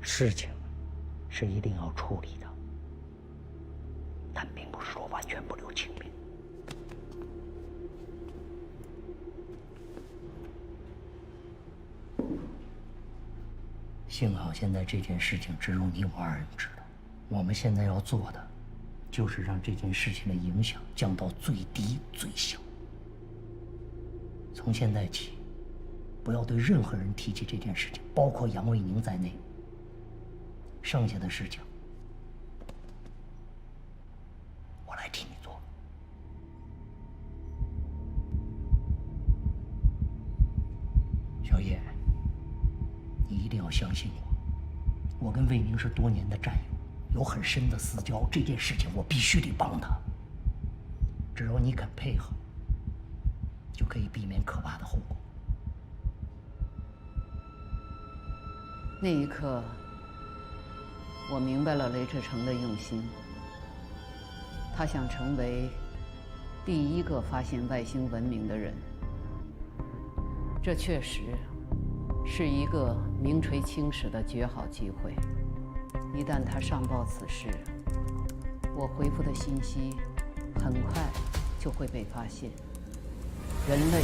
H: 事情是一定要处理的，但并不是说完全不留情面。幸好现在这件事情只有你我二人知道，我们现在要做的就是让这件事情的影响降到最低最小。从现在起，不要对任何人提起这件事情，包括杨卫宁在内。剩下的事情，我来替你做。小叶，你一定要相信我，我跟卫宁是多年的战友，有很深的私交，这件事情我必须得帮他。只要你肯配合，就可以避免可怕的后果。
C: 那一刻，我明白了雷志成的用心。他想成为第一个发现外星文明的人。这确实是一个名垂青史的绝好机会。一旦他上报此事，我回复的信息很快就会被发现，人类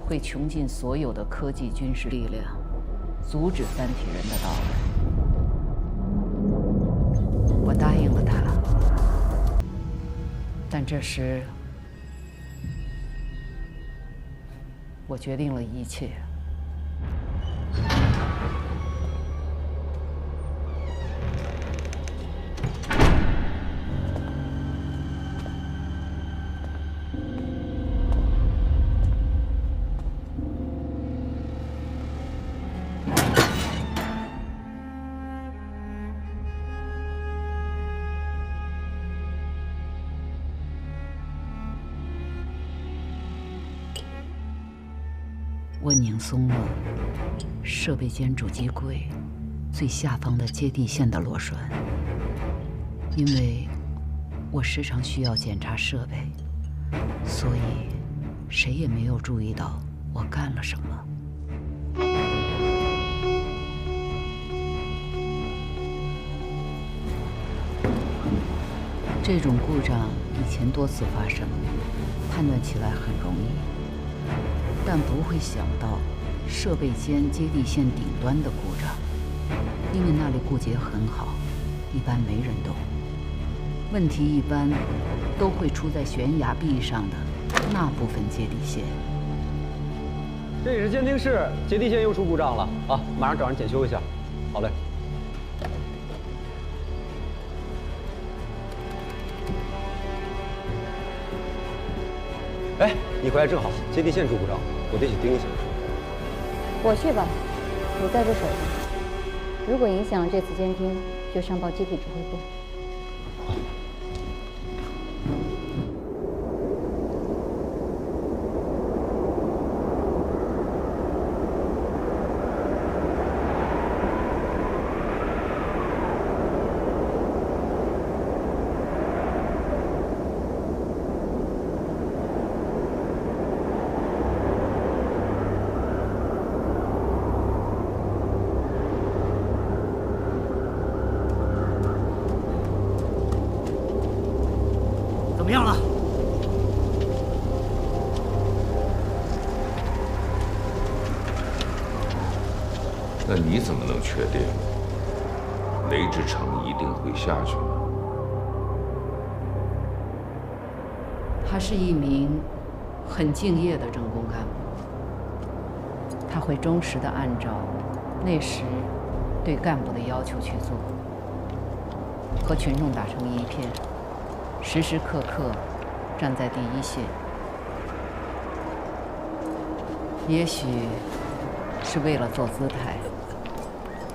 C: 会穷尽所有的科技军事力量，阻止三体人的到来。我答应了他，但这时我决定了一切。我拧松了设备间主机柜最下方的接地线的螺栓，因为我时常需要检查设备，所以谁也没有注意到我干了什么。这种故障以前多次发生，判断起来很容易。但不会想到设备间接地线顶端的故障，因为那里固结很好，一般没人动。问题一般都会出在悬崖壁上的那部分接地线。
U: 这里是监听室，接地线又出故障了啊！马上找人检修一下。好嘞。哎，你回来正好，接地线出故障，我得去盯一下。
D: 我去吧，你在这守着。如果影响了这次监听，就上报基地指挥部。
H: 怎么样了？
M: 那你怎么能确定雷志成一定会下去呢？
C: 他是一名很敬业的政工干部，他会忠实地按照那时对干部的要求去做，和群众打成一片，时时刻刻站在第一线。也许是为了做姿态，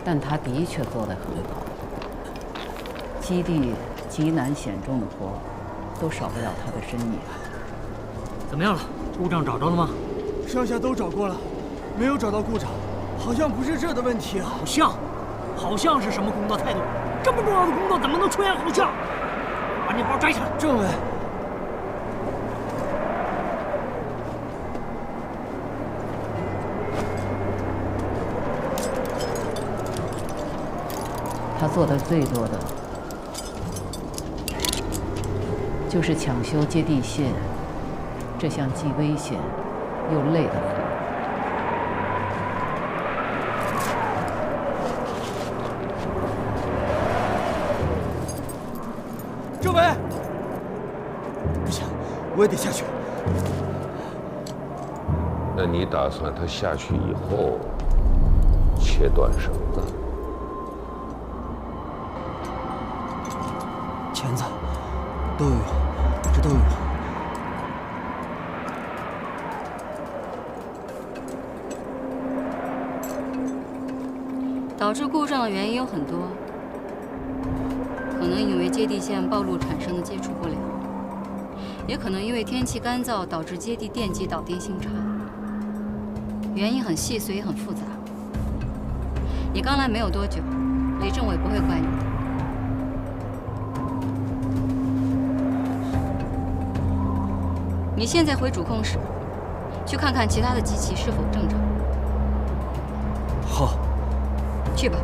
C: 但他的确做得很好。基地极难险重的活，都少不了他的身影。
L: 怎么样了？故障找着了吗？
A: 上下都找过了，没有找到故障，好像不是这的问题啊。
L: 好像是什么工作态度？这么重要的工作怎么能出现好像？把那包摘下来。
A: 政委。
C: 他做的最多的，就是抢修接地线这项既危险又累的活。
A: 政委，不行，我也得下去。
M: 那你打算他下去以后切断绳子？
A: 钳子都有用，这都有用。
D: 导致故障的原因有很多，可能因为接地线暴露产生的接触不良，也可能因为天气干燥导致接地电机导电性差。原因很细碎也很复杂。你刚来没有多久，雷政委不会怪你的。你现在回主控室，去看看其他的机器是否正常。
A: 好，
D: 去吧。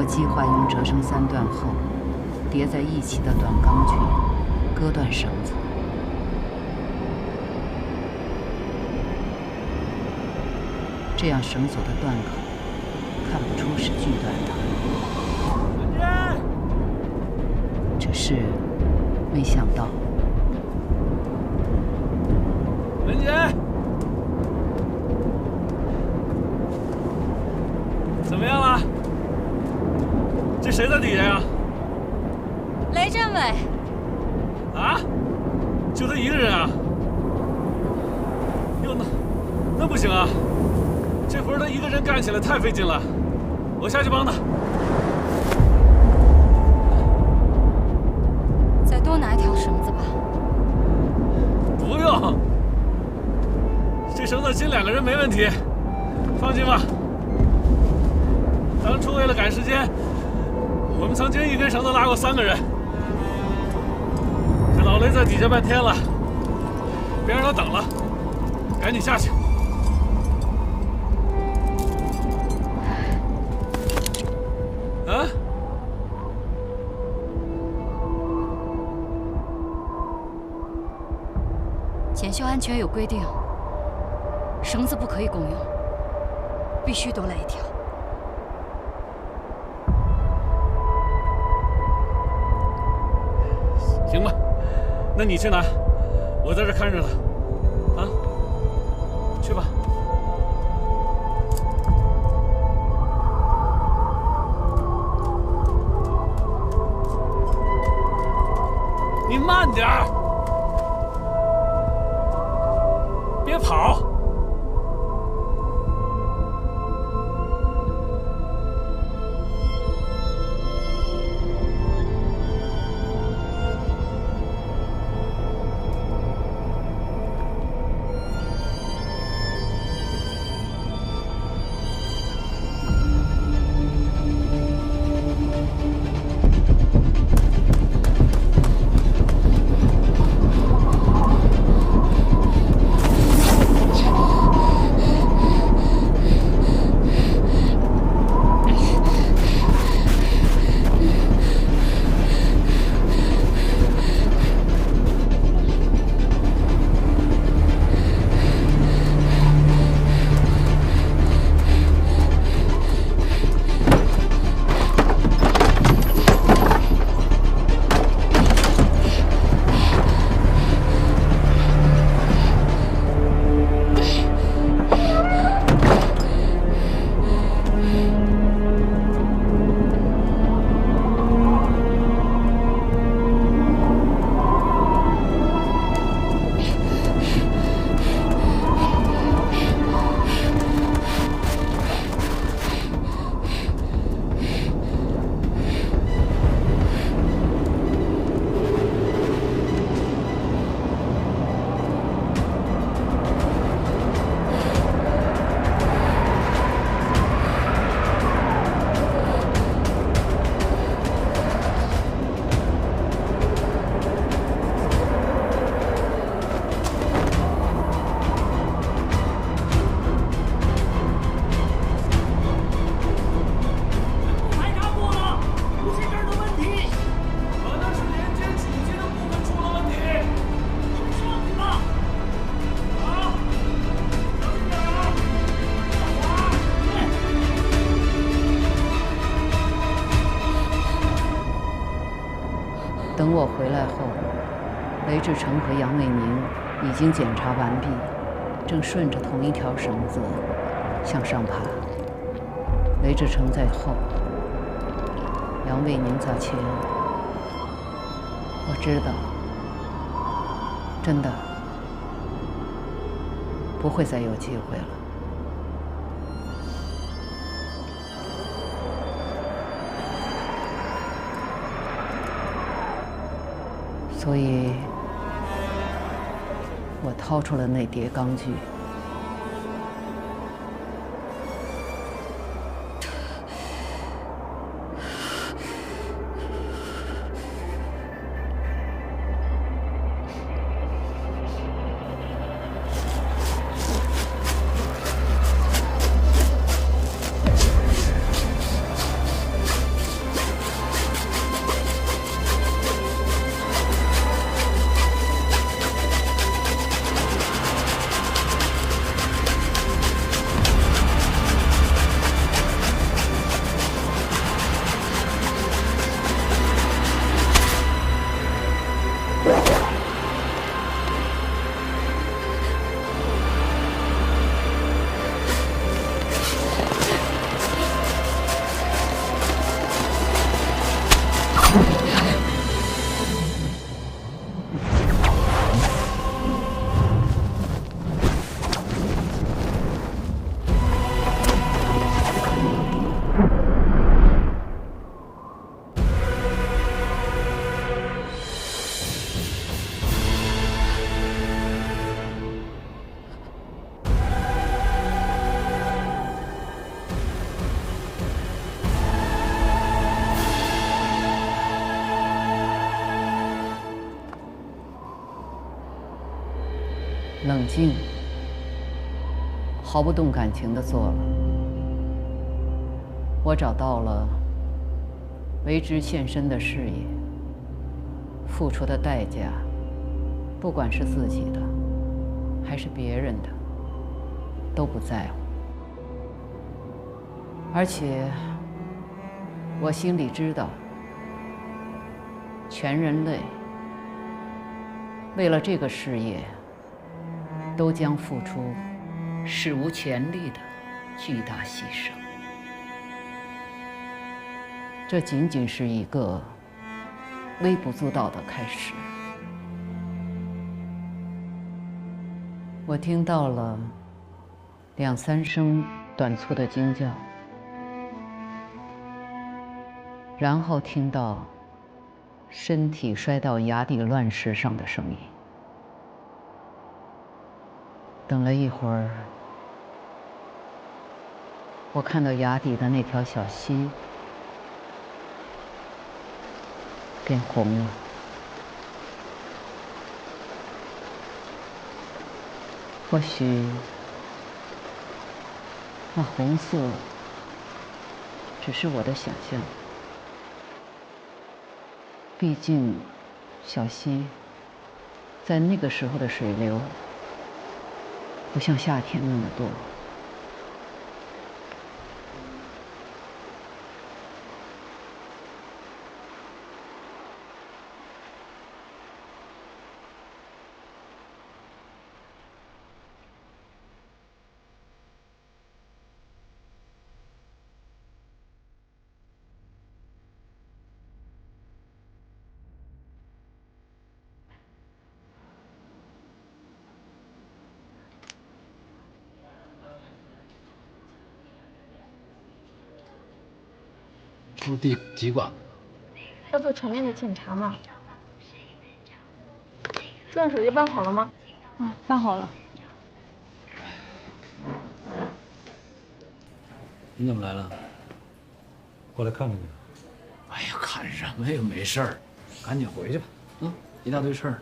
C: 计划用折成3段后，叠在一起的短钢锯割断绳子。这样绳索的断口看不出是锯断的。只是没想到，
I: 文杰，怎么样了？这谁在底下呀？
D: 雷政委。
I: 啊？就他一个人啊？哟，那不行啊！这活他一个人干起来太费劲了，我下去帮他。
D: 再多拿一条绳子吧。
I: 不用，这绳子紧2个人没问题，放心吧。当初为了赶时间，我们曾经1根绳子拉过3个人。这老雷在底下半天了，别让他等了，赶紧下去。啊？
D: 检修安全有规定，绳子不可以共用，必须多来1条。
I: 行吧，那你去拿，我在这看着他。啊，去吧。你慢点儿，别跑。
C: 等我回来后，雷志成和杨卫宁已经检查完毕，正顺着同一条绳子向上爬。雷志成在后，杨卫宁在前。我知道，真的不会再有机会了。所以，我掏出了那叠钢锯。冷静，毫不动感情地做了。我找到了为之献身的事业，付出的代价，不管是自己的，还是别人的，都不在乎。而且，我心里知道，全人类为了这个事业，都将付出史无前例的巨大牺牲。这仅仅是一个微不足道的开始。我听到了2、3声短促的惊叫，然后听到身体摔到崖底乱石上的声音。等了一会儿，我看到崖底的那条小溪变红了。或许那红色只是我的想象，毕竟小溪在那个时候的水流不像夏天那么多。
U: 出第几管？
R: 要做全面的检查吗？住院手续办好了吗？办好了。
G: 你怎么来了？
E: 过来看看你。
G: 哎呀，看什么呀？没事儿，赶紧回去吧。一大堆事儿。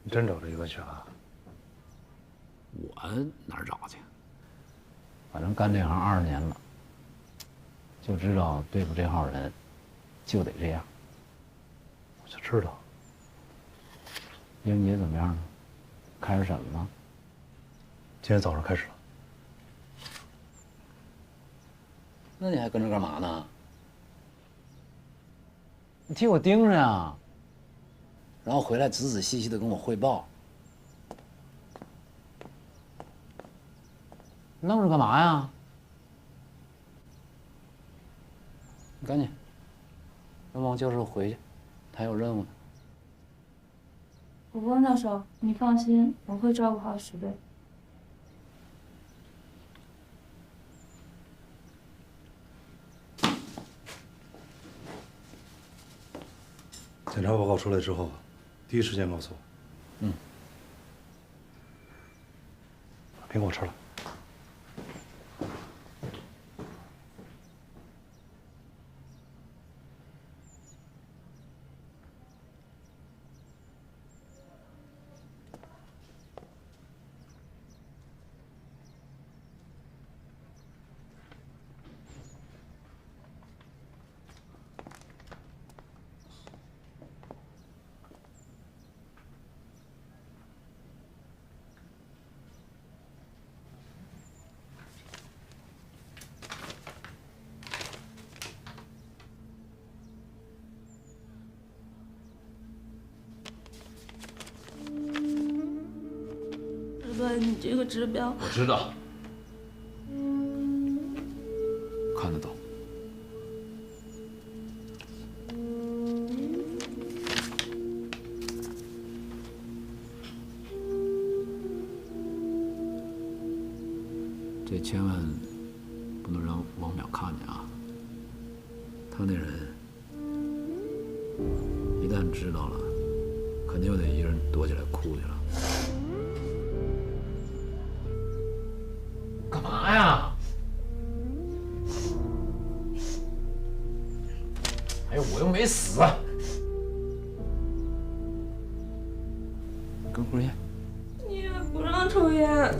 E: 你真找这一个去了？
G: 我哪儿找去？反正干这行20年了，
F: 就知道对付这号人，就得这样。
E: 我就知道。
F: 英杰怎么样了？开始审了吗？
E: 今天早上开始了。
F: 那你还跟着干嘛呢？你替我盯着呀，然后回来仔仔细细的跟我汇报。弄着干嘛呀？你赶紧让王教授回去，他有任务呢。
T: 汪教授，你放心，我会照顾好石贝。
E: 检查报告出来之后，第一时间告诉我。
F: 嗯。
E: 把苹果吃了。
K: 你这个指标，
P: 我知道，看得懂。这千万不能让王淼看见啊！他那人一旦知道了，肯定又得一个人躲起来哭去了。干嘛呀？哎呦，我又没死。跟根烟。
K: 医院不让抽烟。哎呀。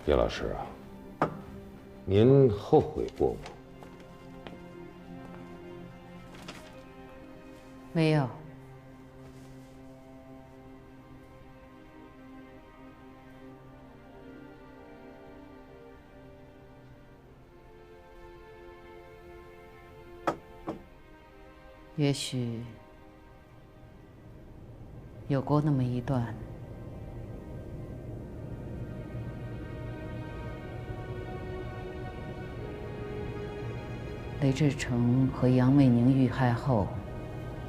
M: 叶老师啊，您后悔过吗？
C: 没有。也许有过那么一段。雷志成和杨卫宁遇害后，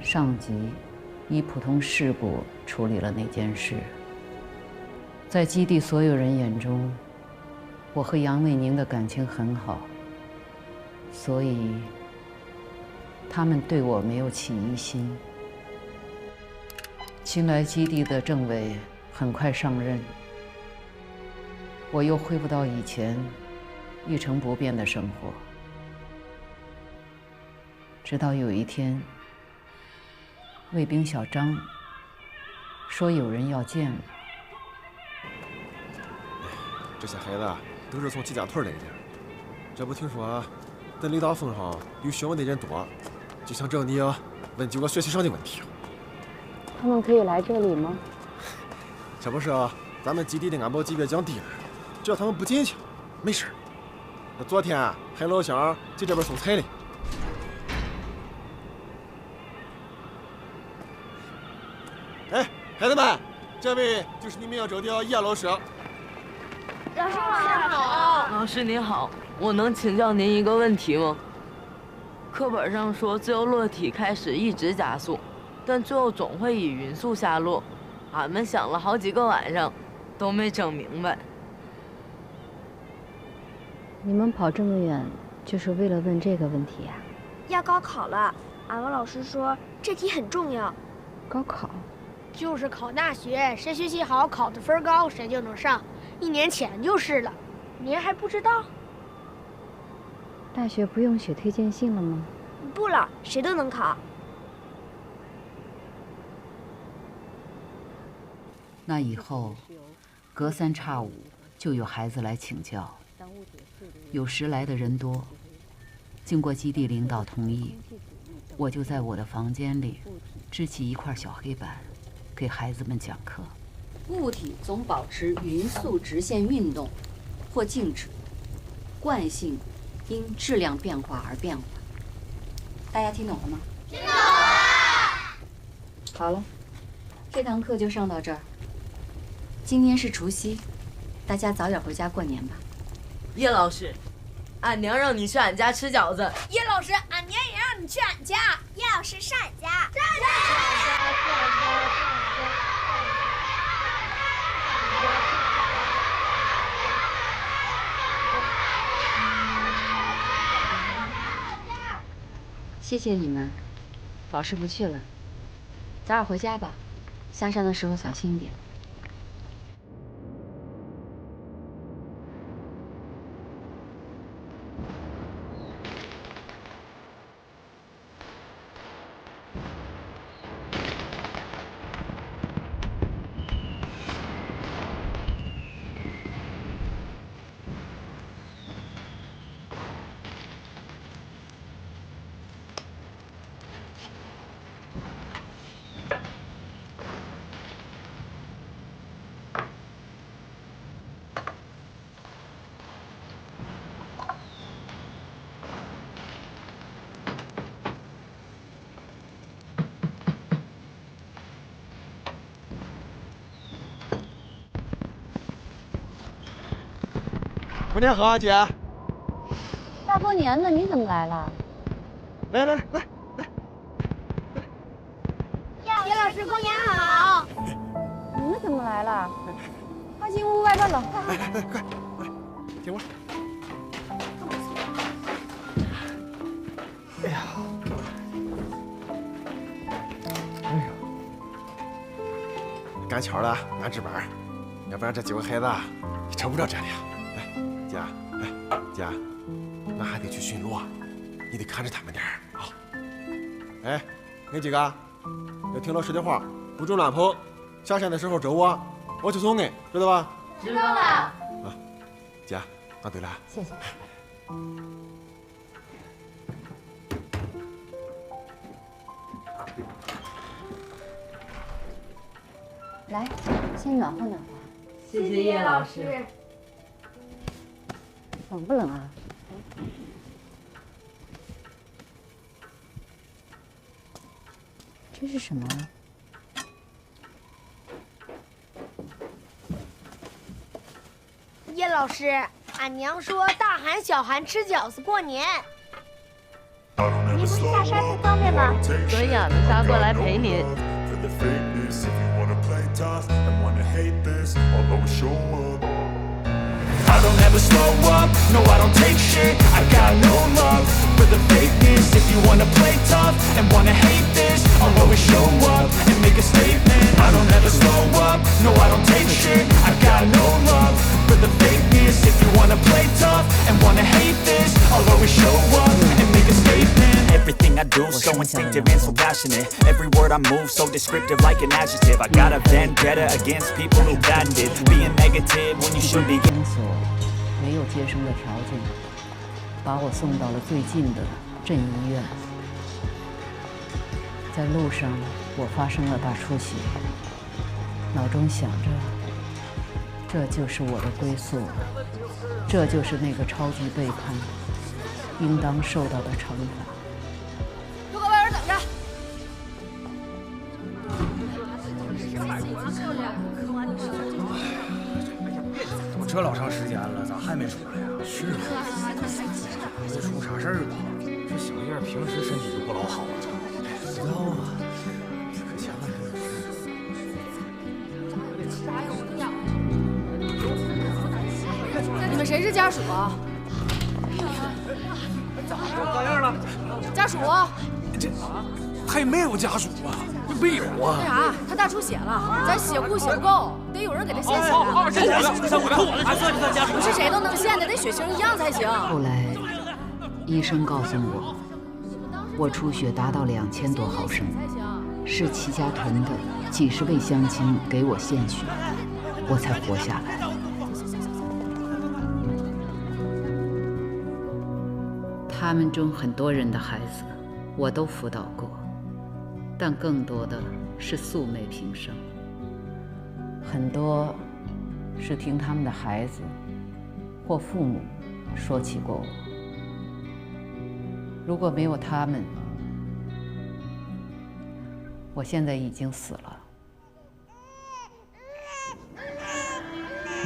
C: 上级以普通事故处理了那件事。在基地所有人眼中，我和杨卫宁的感情很好，所以他们对我没有起疑心。新来基地的政委很快上任，我又恢复到以前一成不变的生活。直到有一天，卫兵小张说有人要见我。
B: 这些孩子都是从季家屯来的，这不听说在雷达峰上有询问的人多，就想找你问几个学习上的问题。
D: 他们可以来这里吗？
B: 这不是咱们基地的安保级别降低了，只要他们不进去，没事。那昨天还有老乡去这边送菜哩。哎，孩子们，这位就是你们要找的叶老师。
J: 老师好。老师你好，我能请教您一个问题吗？课本上说自由落体开始一直加速，但最后总会以匀速下落。俺们想了好几个晚上，都没整明白。
D: 你们跑这么远，就是为了问这个问题呀？
O: 要高考了，俺们老师说这题很重要。
D: 高考？
V: 就是考大学，谁学习好，考的分高，谁就能上。1年前就是了，您还不知道？
D: 大学不用写推荐信了吗？
O: 不了，谁都能考。
C: 那以后，隔3差5就有孩子来请教，有时来的人多。经过基地领导同意，我就在我的房间里支起一块小黑板，给孩子们讲课。
D: 物体总保持匀速直线运动或静止，惯性因质量变化而变化。大家听懂了吗？听懂了。好了，这堂课就上到这儿。今天是除夕，大家早点回家过年吧。
J: 叶老师，俺娘让你去俺家吃饺子。
V: 叶老师，俺娘也让你去俺家。
O: 叶老师上俺家。
D: 谢谢你们，老师不去了，早点回家吧。下山的时候小心一点。
B: 过年好啊，姐！
D: 大过年的，你怎么来了？
B: 来！
V: 叶老师，过年好！
D: 你们怎么来了？快进屋，外边冷，快！
B: 快！进屋。哎呀！赶巧了，俺值班，要不然这几个孩子也找不着这里。姐，姐，俺还得去巡逻，你得看着他们点啊！哎，你几个要听老师的话，不准乱跑。下山的时候找我，我去送你，知道吧？
O: 知道了。啊，
B: 姐，那对了，
D: 谢谢。来，先暖和暖和。
J: 谢谢叶老师。
D: 冷不冷啊？这是什么？
V: 叶老师，俺娘说大寒小寒吃饺子过年。
O: 您不是下山不方便吗？
J: 所以俺们仨过来陪您。
I: I don't ever slow up, no I don't take shit. I got no love for the fakeness. If you wanna play tough and wanna hate this, I'll always show up and make a statement. I don't ever slow up, no I don't take shit. I got no love for the fakeness. If you wanna play tough and wanna hate this, I'll always show up and make a statement. Everything I do so instinctive and so passionate. Every word I move so descriptive like an adjective. I got a vendetta against people who patented being negative when you should be.
C: 没有接生的条件，把我送到了最近的镇医院。在路上，我发生了大出血，脑中想着，这就是我的归宿了，这就是那个超级背叛应当受到的惩罚。
O: 都搁外边等着。
A: 都这老长时间了，咋还没出来呀？是啊，这出啥事儿了？这小叶平时身体就不老好了。知道啊，可千万
O: 你们谁是家属啊？
A: 咋样了？
O: 家属？
A: 这他也没有家属啊，没有啊。
O: 那啥，他大出血了，咱血库血不够，得有人给他献血。
A: 这我的，算家属。
O: 不是谁都能献的，得血型一样才行。
C: 后来，医生告诉我出血达到2000多毫升，是齐家屯的几十位乡亲给我献血，我才活下来。他们中很多人的孩子，我都辅导过，但更多的是素昧平生。很多是听他们的孩子或父母说起过我。如果没有他们，我现在已经死了。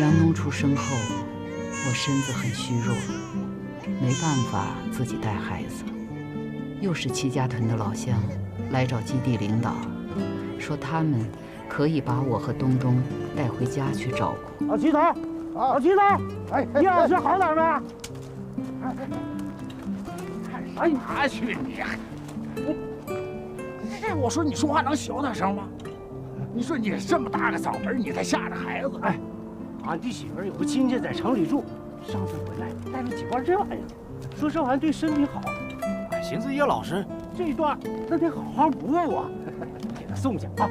C: 杨农出生后，我身子很虚弱，没办法自己带孩子。又是齐家屯的老乡来找基地领导，说他们可以把我和东东带回家去照顾。
N: 老齐头，老齐头，哎，叶老师好点没？看什么去你？我说你说话能小点声吗？你说你这么大个嗓门，你才吓着孩子。哎，俺弟媳妇有个亲戚在城里住，上次回来带了几罐这玩意儿，说这玩意儿对身体好。俺寻思叶老师这一段那得好好补补啊，给他送去啊。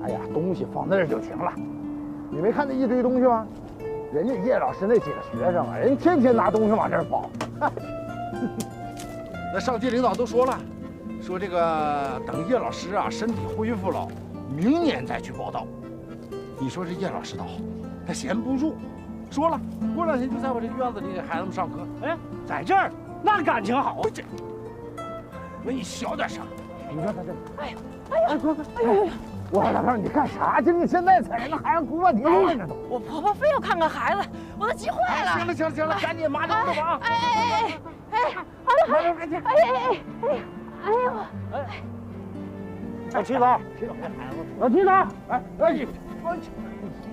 N: 哎呀，东西放那儿就行了。你没看那一堆东西吗？人家叶老师那几个学生啊，人天天拿东西往这儿跑。那上级领导都说了，说这个等叶老师啊身体恢复了，明年再去报道。你说这叶老师倒好，他闲不住，说了过2天就在我这个院子里给孩子们上课。哎，在这儿那感情好。这，我你小点声。你说他这，哎呀，哎呀，快快，哎呀！我老头，你干啥去？你现在才那孩子哭半天呢都。
O: 我婆婆非要看看孩子，我都急坏了。
N: 行了行了行了，赶紧麻溜走吧。
O: 哎，麻溜赶紧。哎呦，
N: 老齐头，老齐头，哎，你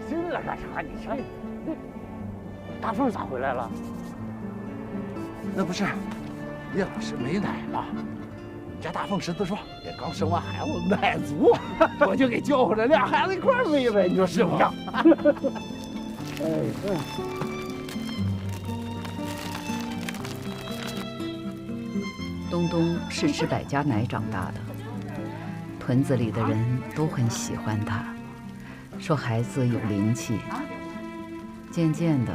N: 进来干啥？你去，大凤咋回来了？那不是叶老师没奶吗？你家大凤身子壮，也刚生完孩子，奶足，我就给叫回来，俩孩子一块儿喂呗，你说是不是？哎，
C: 东东是吃百家奶长大的，屯子里的人都很喜欢他，说孩子有灵气。渐渐的，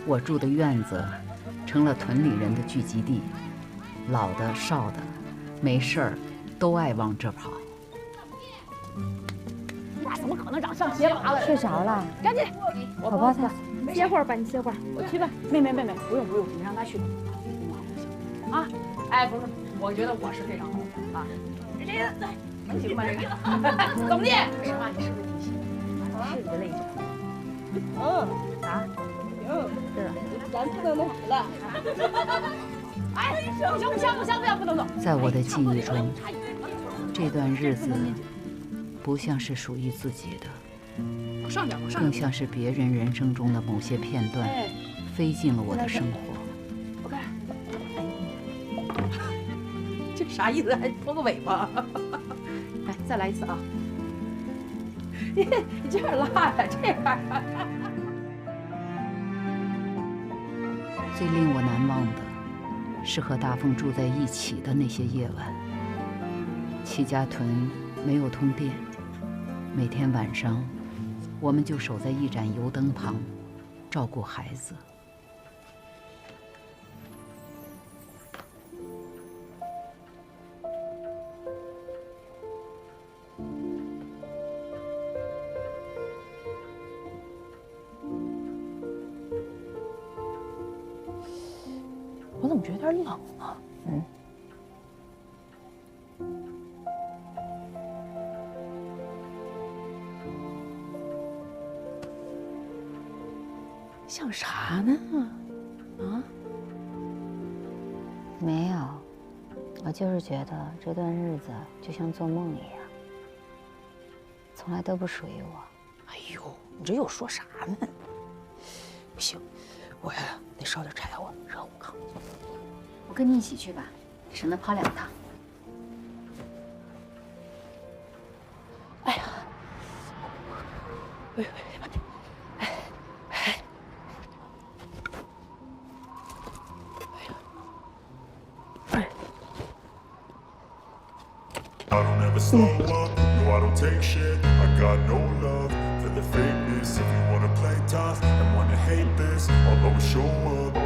C: 我住的院子成了屯里人的聚集地，老的少的没事儿都爱往这跑。
O: 那怎么可能长像鞋拔了？
T: 睡着了，
O: 赶紧，
T: 宝宝他
R: 歇会儿吧，你歇会儿，
O: 我去吧。妹妹，不用，你让他去吧。啊，哎，不是，我觉得我是非常好的啊。能行吗？这个怎么的？实话，你是不是挺喜欢？是你的类型。啊，行，是，咱不能弄死了。哎，不能走。
C: 在我的记忆中，这段日子不像是属于自己的，更像是别人人生中的某些片段，飞进了我的生活。
O: 我看，这啥意思？还拖个尾巴？哎，再来一次啊！你这样拉呀，这样。
C: 最令我难忘的是和大凤住在一起的那些夜晚。齐家屯没有通电，每天晚上我们就守在一盏油灯旁，照顾孩子。
O: 么觉得有点冷啊？
D: 嗯。
O: 想啥呢？啊？
D: 没有，我就是觉得这段日子就像做梦一样，从来都不属于我。
O: 哎呦，你这又说啥呢？不行，我呀得烧点柴火热乎炕。
D: 我跟你一起去吧，省得跑2趟。
O: 哎呀，哎呦！
I: I don't ever slow up, no I don't take shit. I got no love for the fakeness. If you wanna play tough and wanna hate this, I'll always show up.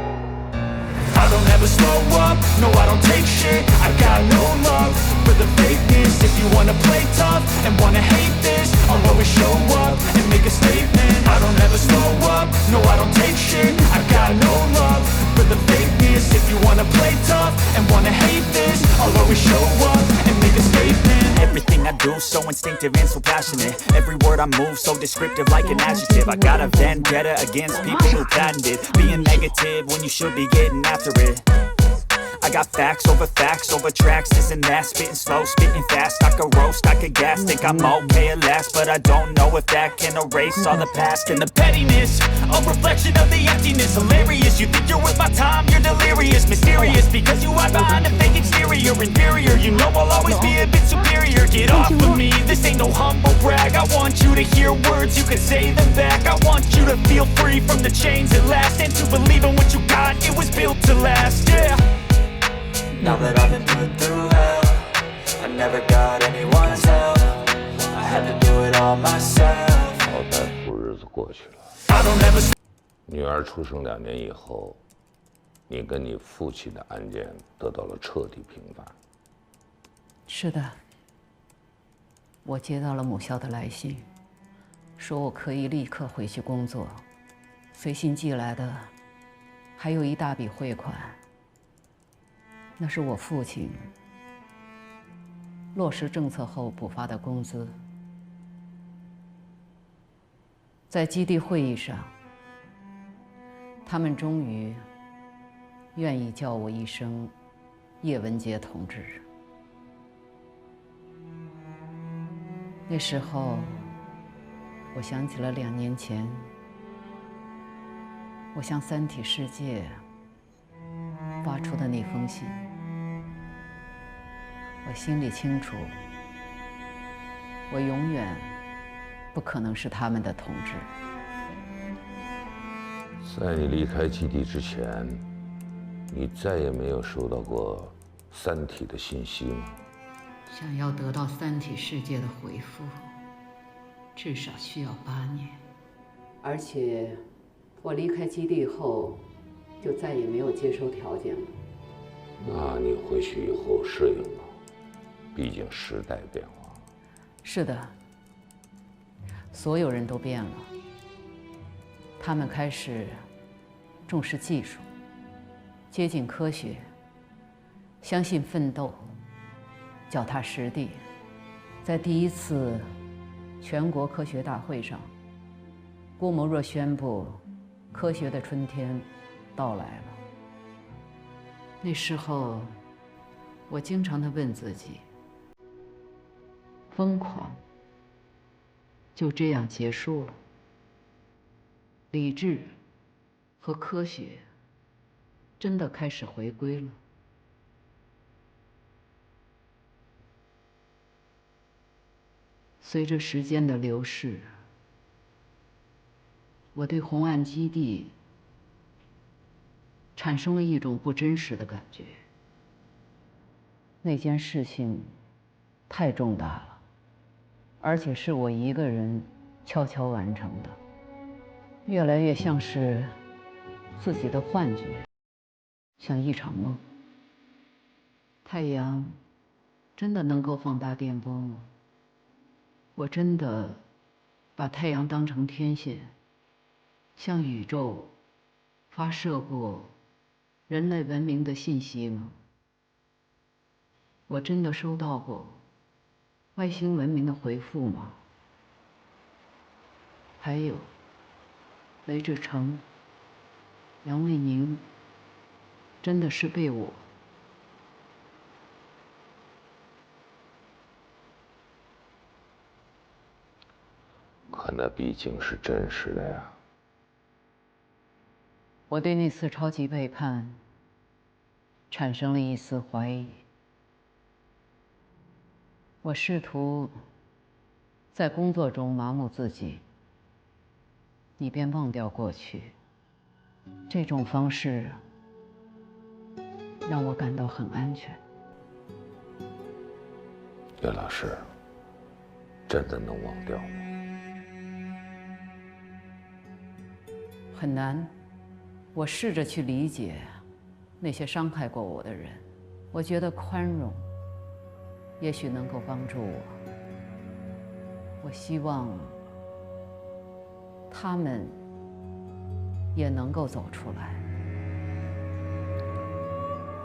I: I don't ever slow up, no I don't take shit. I got no love for the fakeness. If you wanna play tough and wanna hate this, I'll always show up and make a statement. I don't ever slow up, no I don't take shit. I got no love for the fakeness. If you wanna play tough and wanna hate this, I'll always show up and make a statement.
Q: Everything I do so instinctive and so passionate. Every word I move so descriptive like an adjective. I got a vendetta against people who patented being negative when you should be getting after it. I got facts over tracks, this and that. Spitting slow, spitting fast. I could roast, I could gas. Think I'm okay at last, but I don't know if that can erase all the past. And the pettiness, a reflection of the emptiness. Hilarious, you think you're worth my time, you're delirious. Mysterious, because you hide behind a fake exterior. Inferior, you know I'll always be a bit superior. Get off of me, this ain't no humble brag. I want you to hear words, you can say them back. I want you to feel free from the chains at last, and to believe in what you got, it was built to last, yeah.
I: Now that I've been put through hell, I never got anyone's help. I had to do it all myself.
M: 好在苦日子过去了。女儿出生2年以后，你跟你父亲的案件得到了彻底平反。
C: 是的，我接到了母校的来信，说我可以立刻回去工作。随信寄来的还有一大笔汇款。 那是我父亲落实政策后补发的工资。在基地会议上，他们终于愿意叫我一声叶文洁同志。那时候，我想起了2年前，我向三体世界发出的那封信。 我心里清楚，我永远不可能是他们的同志。
M: 在你离开基地之前，你再也没有收到过三体的信息吗？
C: 想要得到三体世界的回复，至少需要8年。而且，我离开基地后，就再也没有接收条件了。
M: 那你回去以后适应了？ 毕竟时代变化了。
C: 是的，所有人都变了。他们开始重视技术，接近科学，相信奋斗，脚踏实地。在第1次全国科学大会上，郭沫若宣布，科学的春天到来了。那时候，我经常地问自己。 疯狂就这样结束了，理智和科学真的开始回归了。随着时间的流逝，我对红岸基地产生了一种不真实的感觉。那件事情太重大了。 而且是我一个人悄悄完成的，越来越像是自己的幻觉，像一场梦。太阳真的能够放大电波吗？我真的把太阳当成天线，向宇宙发射过人类文明的信息吗？我真的收到过外星文明的回复吗？还有雷志成、杨卫宁，真的是被我……
M: 可那毕竟是真实的呀。
C: 我对那次超级背叛产生了一丝怀疑。我试图在工作中麻木自己，以便忘掉过去。这种方式让我感到很安全。
M: 岳老师，真的能忘掉吗？
C: 很难。我试着去理解那些伤害过我的人，我觉得宽容也许能够帮助我。我希望他们也能够走出来。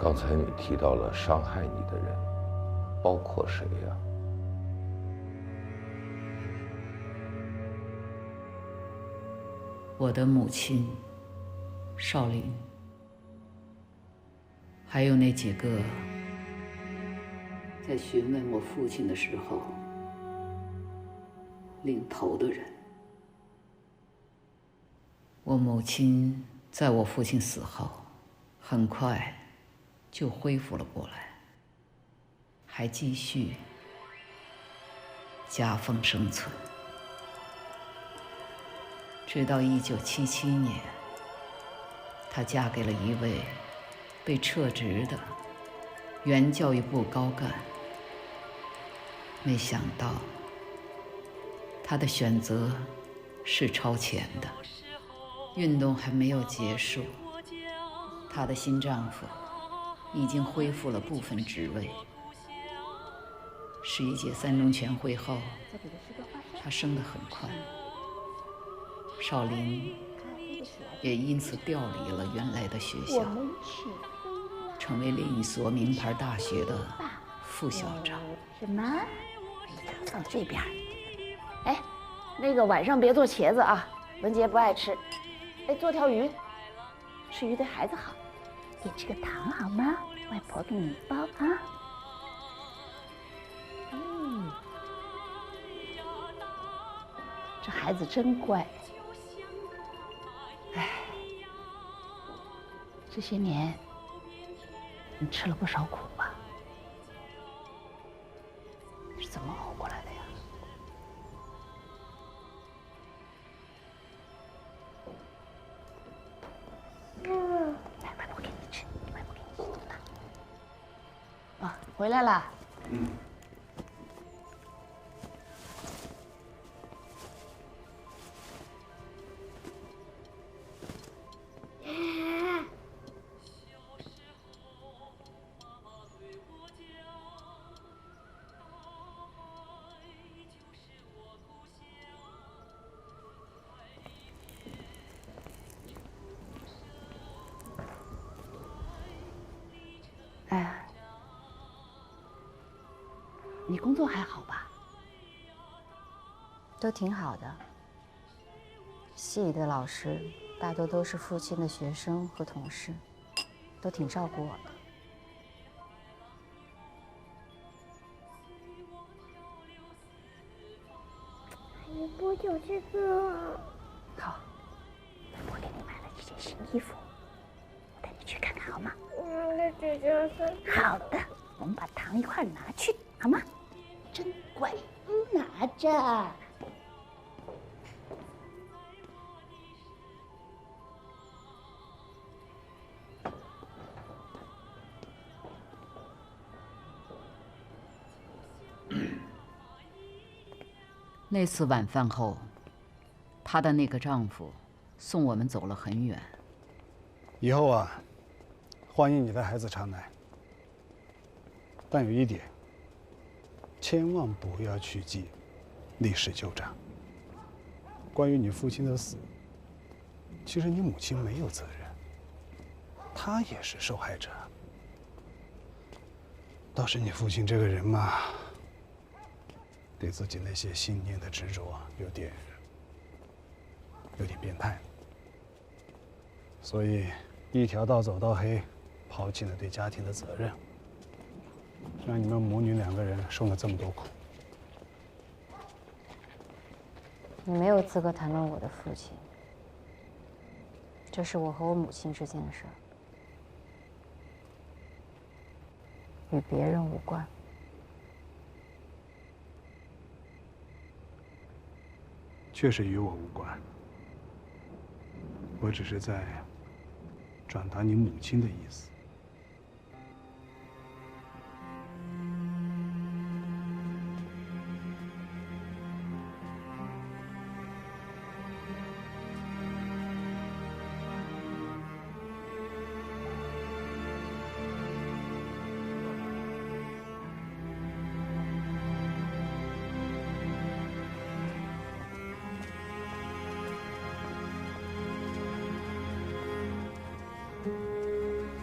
M: 刚才你提到了伤害你的人，包括谁呀？
C: 我的母亲少林，还有那几个在询问我父亲的时候领头的人。我母亲在我父亲死后，很快就恢复了过来，还继续夹缝生存，直到1977年，她嫁给了一位被撤职的原教育部高干。没想到，她的选择是超前的。运动还没有结束，她的新丈夫已经恢复了部分职位。11届三中全会后，她升得很快。少林也因此调离了原来的学校，成为另一所名牌大学的副校长。
O: 什么？放这边。哎，那个晚上别做茄子啊，文杰不爱吃。哎，做条鱼，吃鱼对孩子好。也吃个糖好吗？外婆给你包啊。这孩子真乖。哎，这些年你吃了不少苦吧？是怎么熬过来的呀？来，外婆给你吃，外婆给你做的。啊，回来啦。哎，你工作还好吧？
D: 都挺好的。系里的老师大多都是父亲的学生和同事，都挺照顾我的。
V: 我不就这个。
O: 好，我给你买了一件新衣服，我带你去看看好吗？
V: 我的姐姐是。
O: 好的，我们把糖一块拿去，好吗？真乖，拿着。
C: 那次晚饭后，她的那个丈夫送我们走了很远。
H: 以后啊，欢迎你的孩子常来，但有一点，千万不要去记历史旧账。关于你父亲的死，其实你母亲没有责任，她他也是受害者。倒是你父亲这个人嘛，对自己那些信念的执着有点变态，所以一条道走到黑，抛弃了对家庭的责任，让你们母女2个人受了这么多苦。
D: 你没有资格谈论我的父亲，这是我和我母亲之间的事儿，与别人无关。
H: 确实与我无关，我只是在转达你母亲的意思。